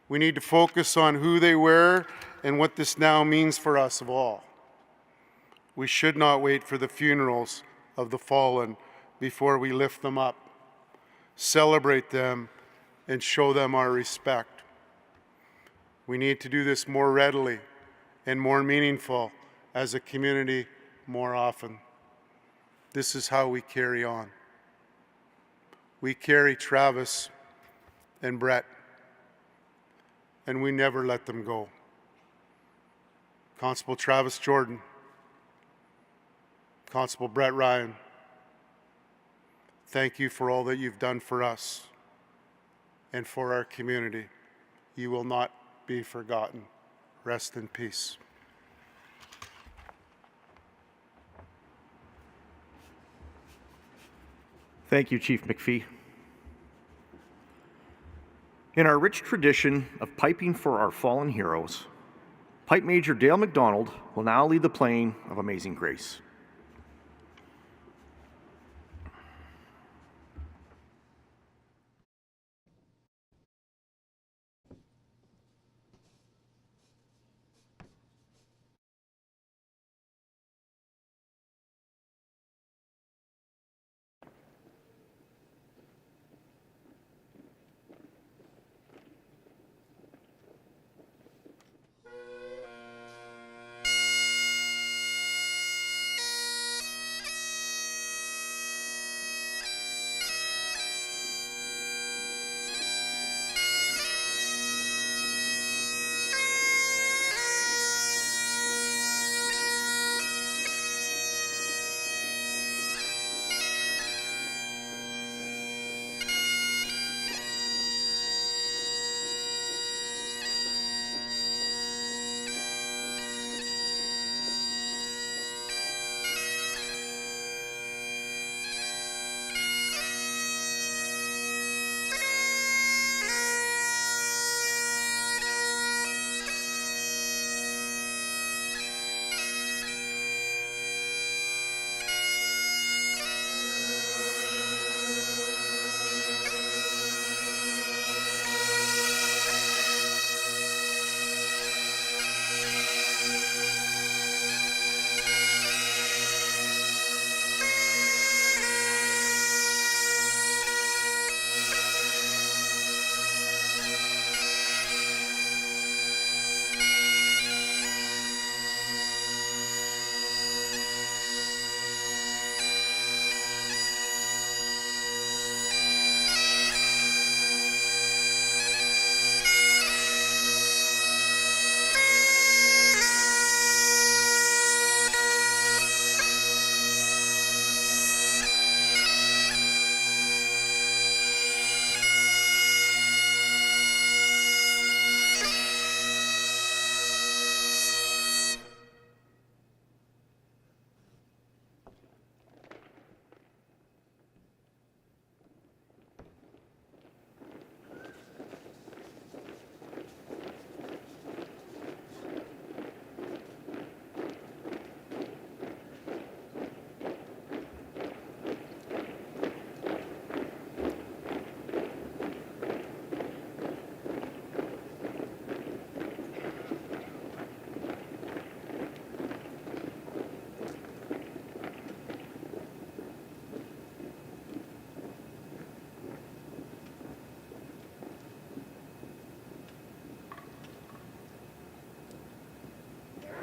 We need to focus on who they were and what this now means for us of all. We should not wait for the funerals of the fallen before we lift them up, celebrate them, and show them our respect. We need to do this more readily and more meaningful as a community more often. This is how we carry on. We carry Travis and Brett, and we never let them go. Constable Travis Jordan, Constable Brett Ryan, thank you for all that you've done for us and for our community. You will not be forgotten. Rest in peace.
Thank you, Chief McPhee. In our rich tradition of piping for our fallen heroes, Pipe Major Dale McDonald will now lead the playing of Amazing Grace.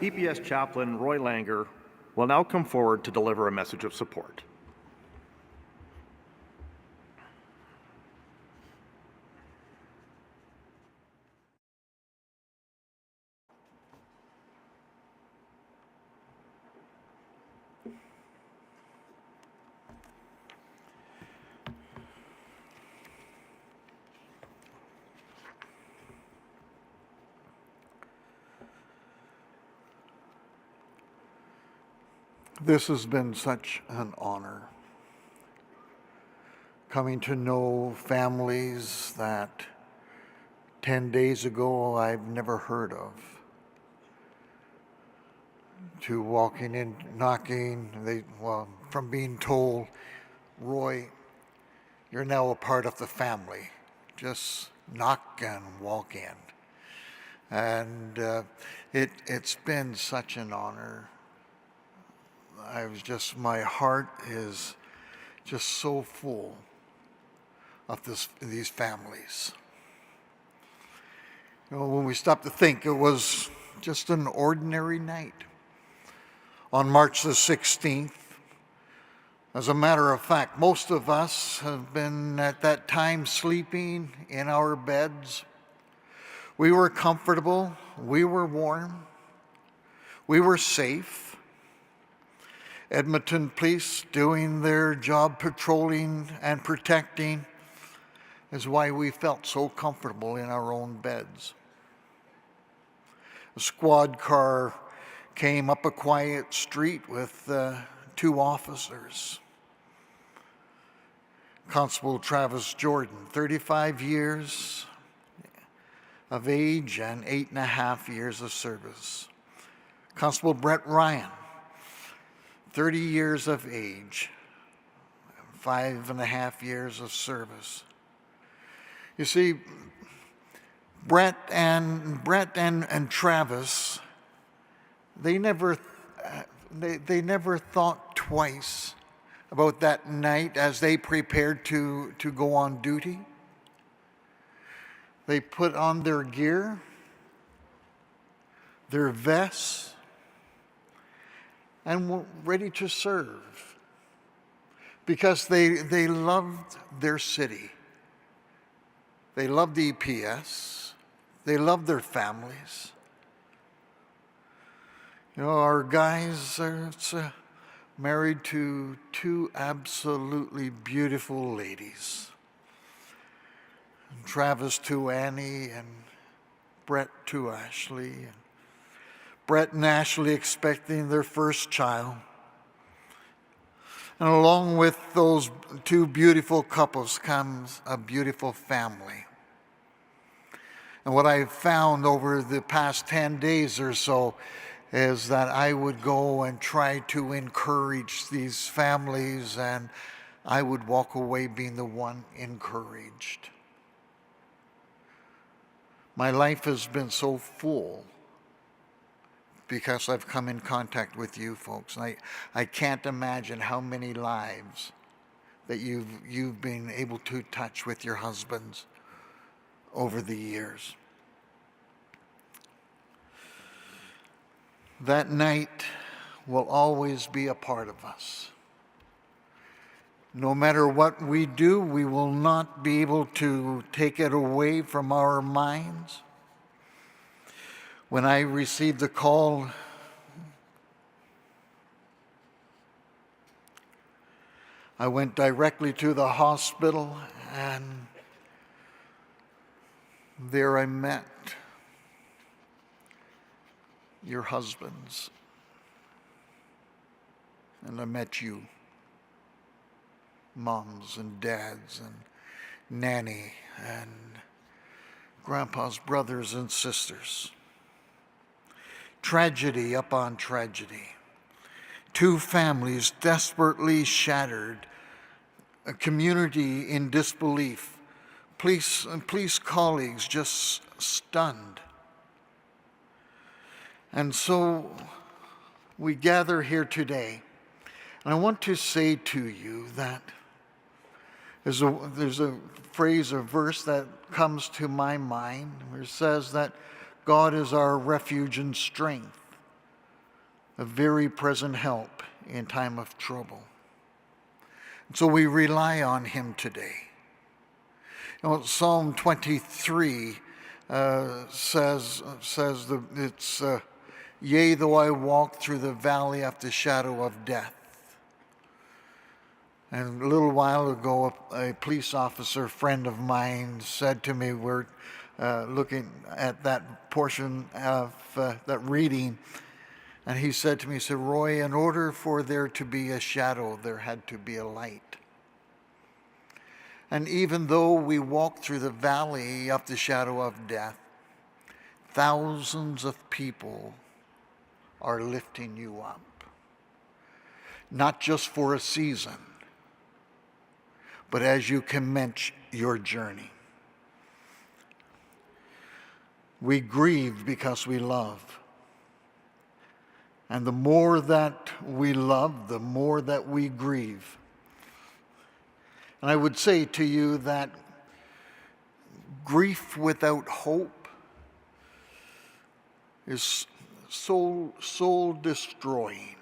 EPS Chaplain Roy Langer will now come forward to deliver a message of support.
This has been such an honor. Coming to know families that 10 days ago I've never heard of. To walking in, knocking, from being told, Roy, you're now a part of the family. Just knock and walk in. And it's been such an honor. My heart is just so full of these families. You know, when we stop to think, it was just an ordinary night. On March the 16th, as a matter of fact, most of us have been at that time sleeping in our beds. We were comfortable, we were warm, we were safe. Edmonton Police doing their job patrolling and protecting is why we felt so comfortable in our own beds. A squad car came up a quiet street with 2 officers. Constable Travis Jordan, 35 years of age and 8.5 years of service. Constable Brett Ryan, 30 years of age, 5.5 years of service. You see, Brett and Travis, they never thought twice about that night as they prepared to go on duty. They put on their gear, their vests, and were ready to serve because they loved their city. They loved EPS. They loved their families. You know, our guys are married to 2 absolutely beautiful ladies. Travis to Annie and Brett to Ashley. And Brett and Ashley expecting their first child. And along with those 2 beautiful couples comes a beautiful family. And what I've found over the past 10 days or so is that I would go and try to encourage these families, and I would walk away being the one encouraged. My life has been so full because I've come in contact with you folks. And I can't imagine how many lives that you've been able to touch with your husbands over the years. That night will always be a part of us. No matter what we do, we will not be able to take it away from our minds. When I received the call, I went directly to the hospital, and there I met your husbands, and I met you, moms and dads and Nanny and Grandpa's brothers and sisters. Tragedy upon tragedy. 2 families desperately shattered, a community in disbelief, police colleagues just stunned. And so we gather here today, and I want to say to you that there's a phrase, a verse that comes to my mind where it says that God is our refuge and strength, a very present help in time of trouble. So we rely on him today. You know, Psalm 23 says it's, yea, though I walk through the valley of the shadow of death. And a little while ago, a police officer friend of mine said to me, we're looking at that portion of that reading, and he said to me, he said, Roy, in order for there to be a shadow, there had to be a light. And even though we walk through the valley of the shadow of death, thousands of people are lifting you up. Not just for a season, but as you commence your journey. We grieve because we love. And the more that we love, the more that we grieve. And I would say to you that grief without hope is soul destroying.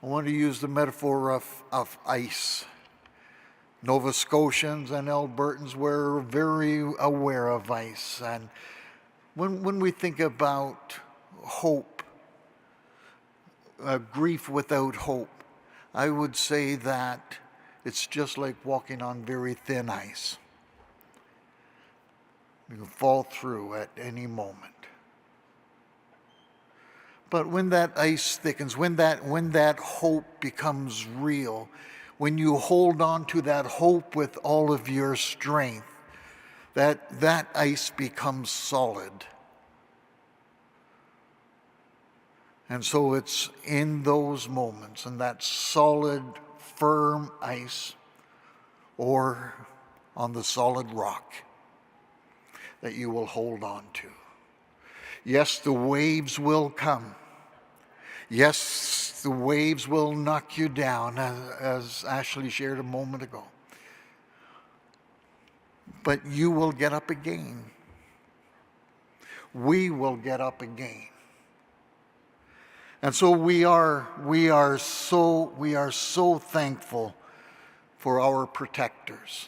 I want to use the metaphor of ice. Nova Scotians and Albertans were very aware of ice. And when we think about hope, grief without hope, I would say that it's just like walking on very thin ice. You can fall through at any moment. But when that ice thickens, when that hope becomes real, when you hold on to that hope with all of your strength, that ice becomes solid. And so it's in those moments, and that solid, firm ice, or on the solid rock, that you will hold on to. Yes, the waves will come. Yes, the waves will knock you down, as Ashley shared a moment ago. But you will get up again. We will get up again. And so we are so thankful for our protectors.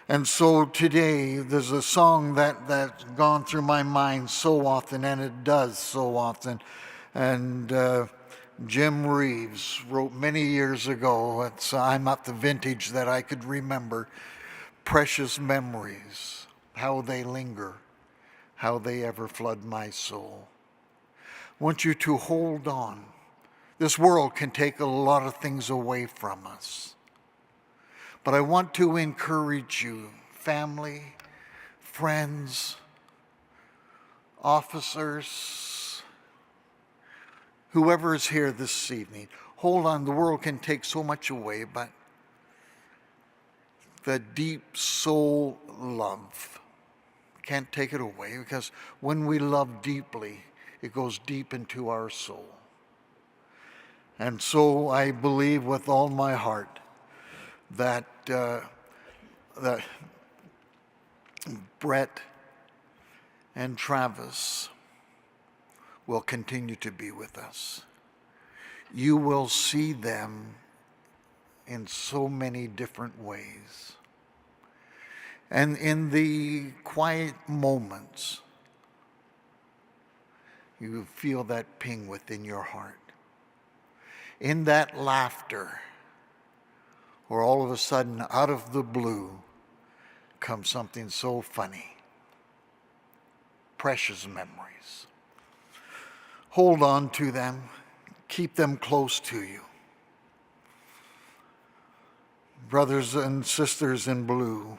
And so today, there's a song that's gone through my mind so often, and it does so often. And Jim Reeves wrote many years ago, I'm at the vintage that I could remember, precious memories, how they linger, how they ever flood my soul. I want you to hold on. This world can take a lot of things away from us. But I want to encourage you, family, friends, officers, whoever is here this evening, hold on. The world can take so much away, but the deep soul love can't take it away, because when we love deeply, it goes deep into our soul. And so I believe with all my heart that Brett and Travis will continue to be with us. You will see them in so many different ways. And in the quiet moments, you feel that ping within your heart. In that laughter, where all of a sudden, out of the blue, comes something so funny. Precious memories. Hold on to them. Keep them close to you. Brothers and sisters in blue,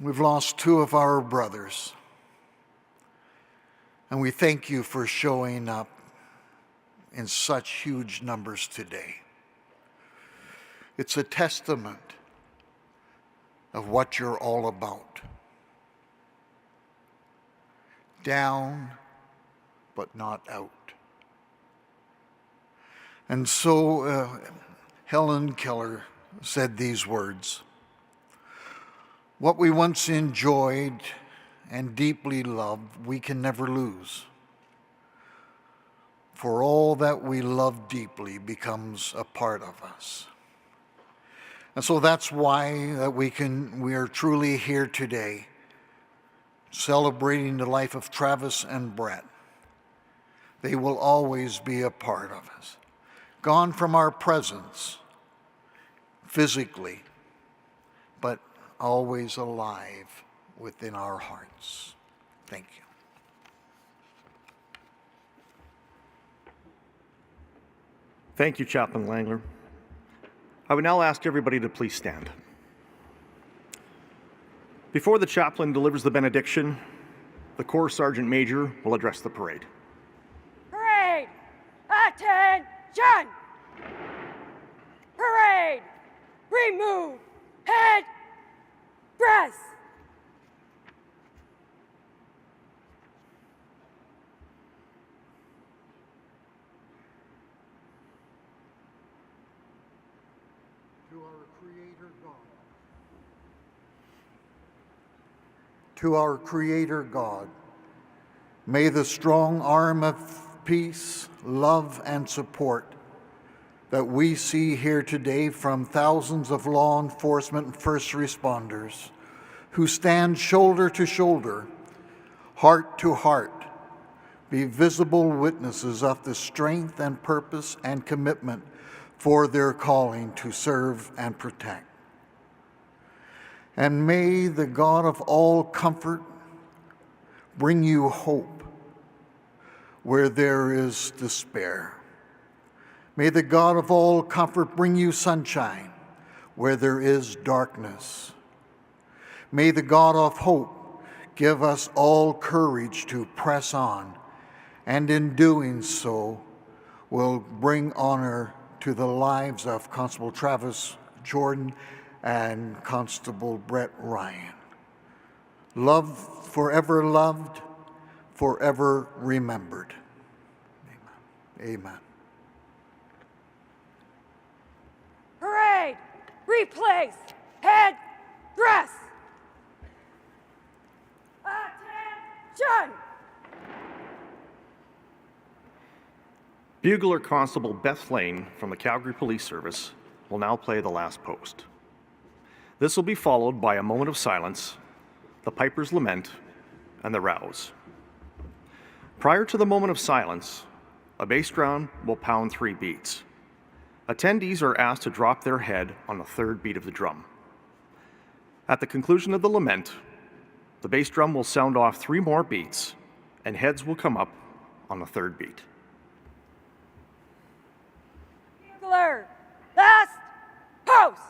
we've lost two of our brothers. And we thank you for showing up in such huge numbers today. It's a testament of what you're all about. Down, but not out. And so Helen Keller said these words: what we once enjoyed and deeply loved, we can never lose. For all that we love deeply becomes a part of us. And so that's why that we are truly here today, celebrating the life of Travis and Brett. They will always be a part of us. Gone from our presence physically, but always alive within our hearts. Thank you.
Thank you, Chaplain Langler. I would now ask everybody to please stand. Before the chaplain delivers the benediction, the Corps Sergeant Major will address the parade.
Parade! Attention! Parade! Remove! Head! Dress!
To our Creator God, may the strong arm of peace, love, and support that we see here today from thousands of law enforcement and first responders who stand shoulder to shoulder, heart to heart, be visible witnesses of the strength and purpose and commitment for their calling to serve and protect. And may the God of all comfort bring you hope where there is despair. May the God of all comfort bring you sunshine where there is darkness. May the God of hope give us all courage to press on, and in doing so will bring honor to the lives of Constable Travis Jordan and Constable Brett Ryan. Love forever loved, forever remembered. Amen. Amen.
Parade! Replace! Head! Dress! Attention!
Bugler Constable Beth Lane from the Calgary Police Service will now play the last post. This will be followed by a moment of silence, the Piper's Lament, and the rouse. Prior to the moment of silence, a bass drum will pound 3 beats. Attendees are asked to drop their head on the 3rd beat of the drum. At the conclusion of the lament, the bass drum will sound off 3 more beats, and heads will come up on the 3rd beat.
Bugler! Last post!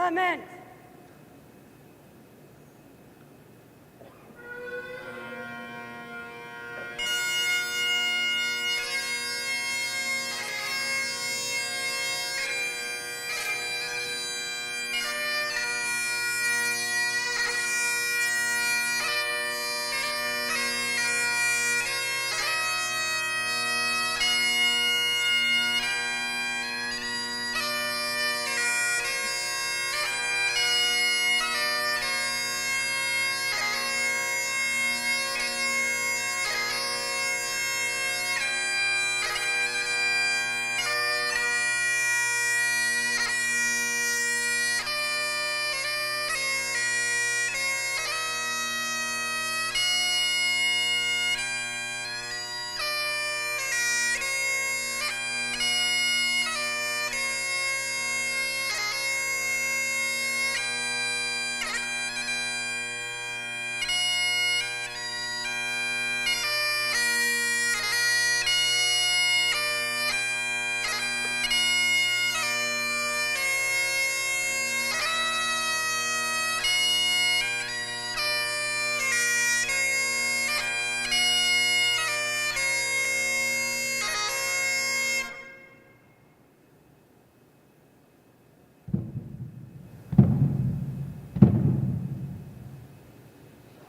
Clement.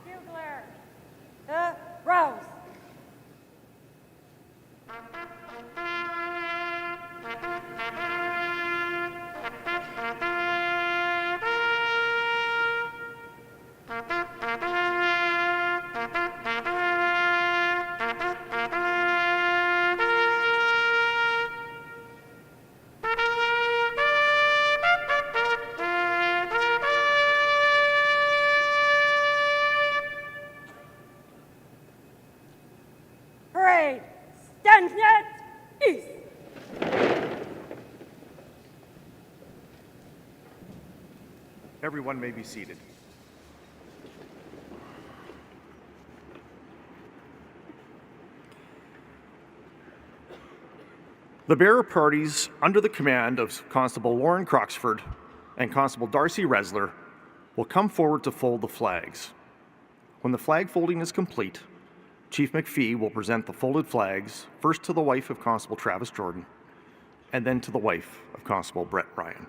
Bugler. The Rose. Parade. Stannet East.
Everyone may be seated. The bearer parties, under the command of Constable Lauren Croxford and Constable Darcy Resler, will come forward to fold the flags. When the flag folding is complete, Chief McPhee will present the folded flags first to the wife of Constable Travis Jordan and then to the wife of Constable Brett Ryan.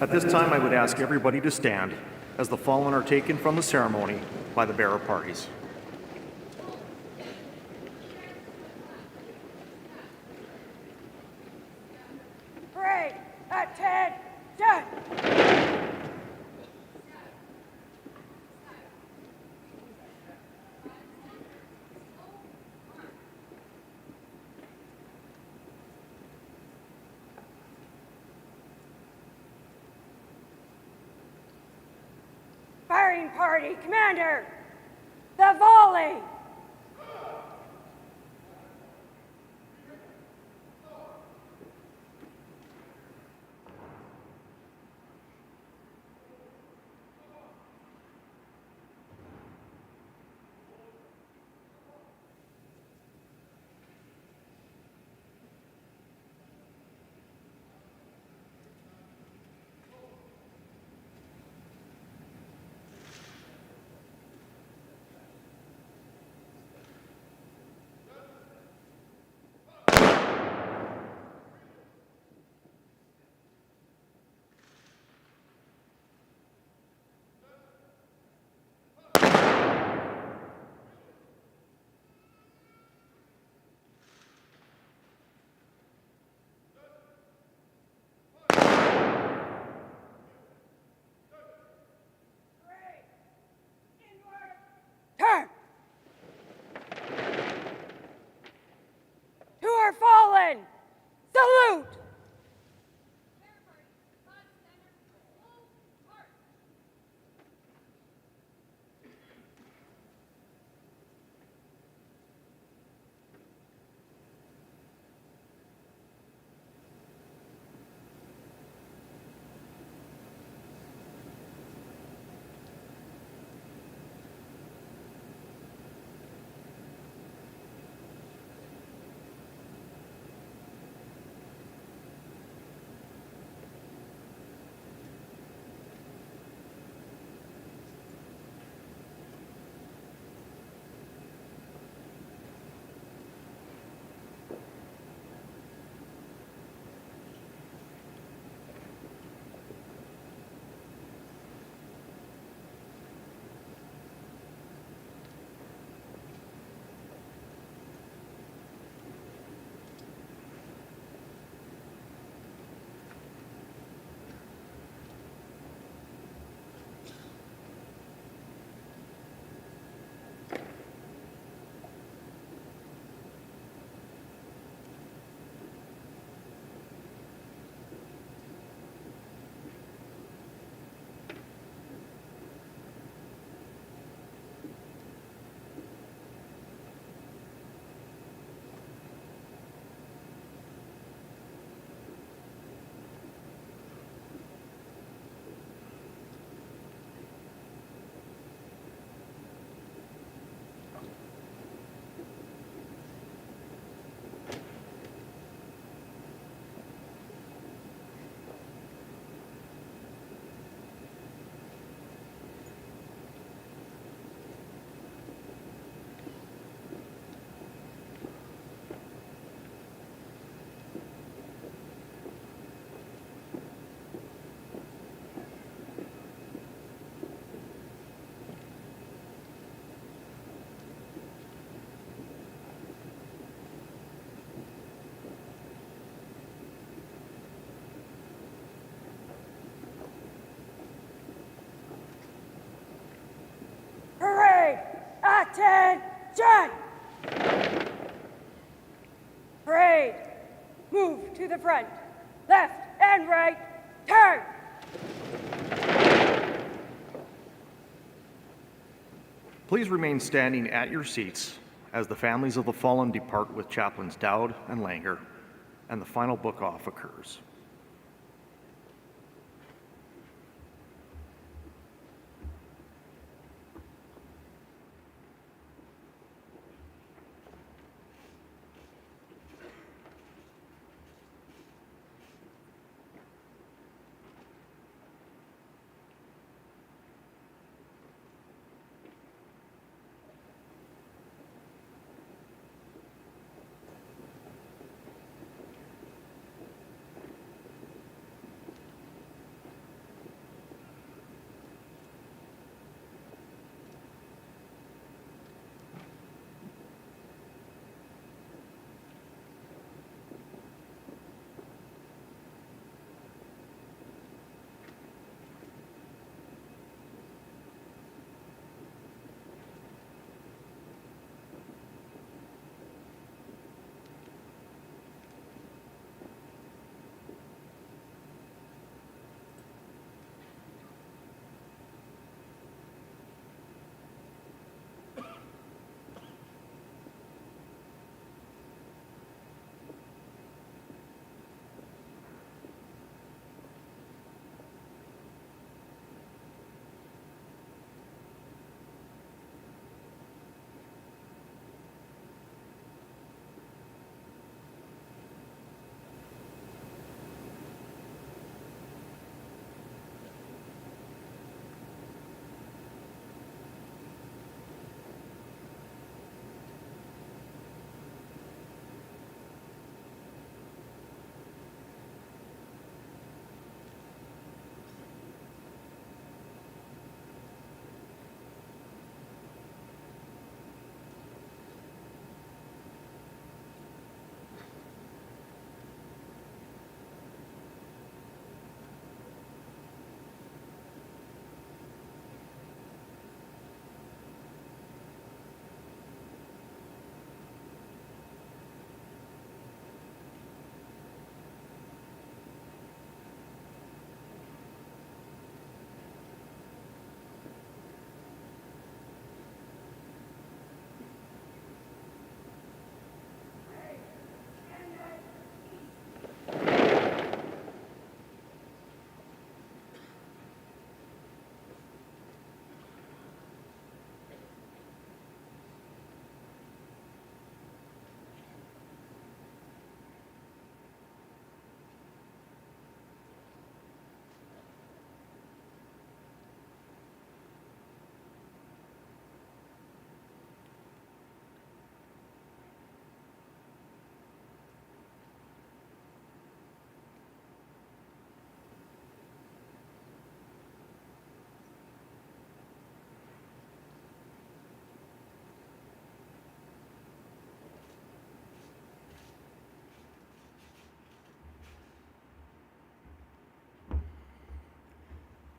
At this time, I would ask everybody to stand as the fallen are taken from the ceremony by the bearer parties.
Parade, attention! Firing party commander, the volley! Turn! To our fallen, salute! Parade, attention! Parade, move to the front, left and right, turn!
Please remain standing at your seats as the families of the fallen depart with Chaplains Dowd and Langer, and the final book off occurs.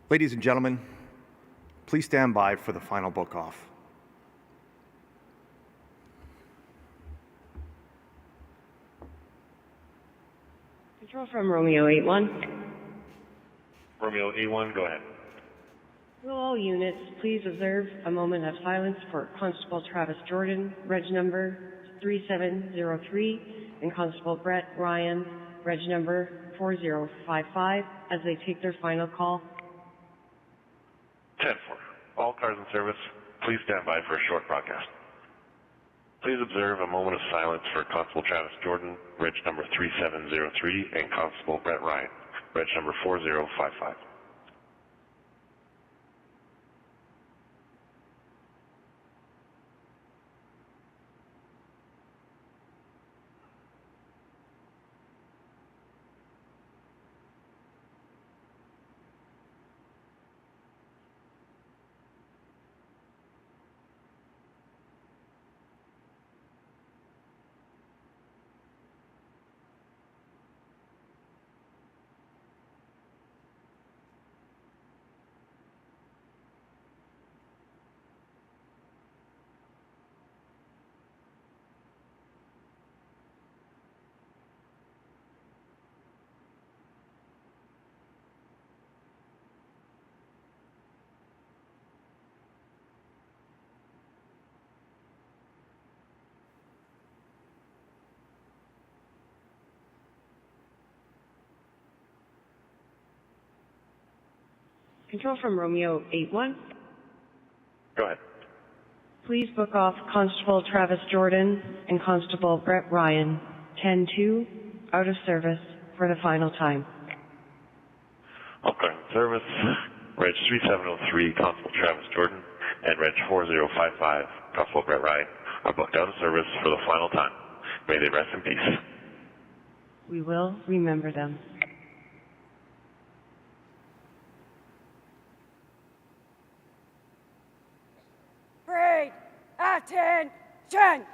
Ladies and gentlemen, please stand by for the final book off.
Control from Romeo 8-1.
Romeo 8-1, go ahead.
Will all units please observe a moment of silence for Constable Travis Jordan, reg number 3703, and Constable Brett Ryan, reg number 4055, as they take their final call.
10-4. All cars in service, please stand by for a short broadcast. Please observe a moment of silence for Constable Travis Jordan, reg number 3703, and Constable Brett Ryan, reg number 4055.
Control from Romeo 8-1.
Go ahead.
Please book off Constable Travis Jordan and Constable Brett Ryan, 10-2, out of service for the final time.
All cars in service, reg 3703, Constable Travis Jordan, and reg 4055, Constable Brett Ryan, are booked out of service for the final time. May they rest in peace.
We will remember them.
Parade, attention!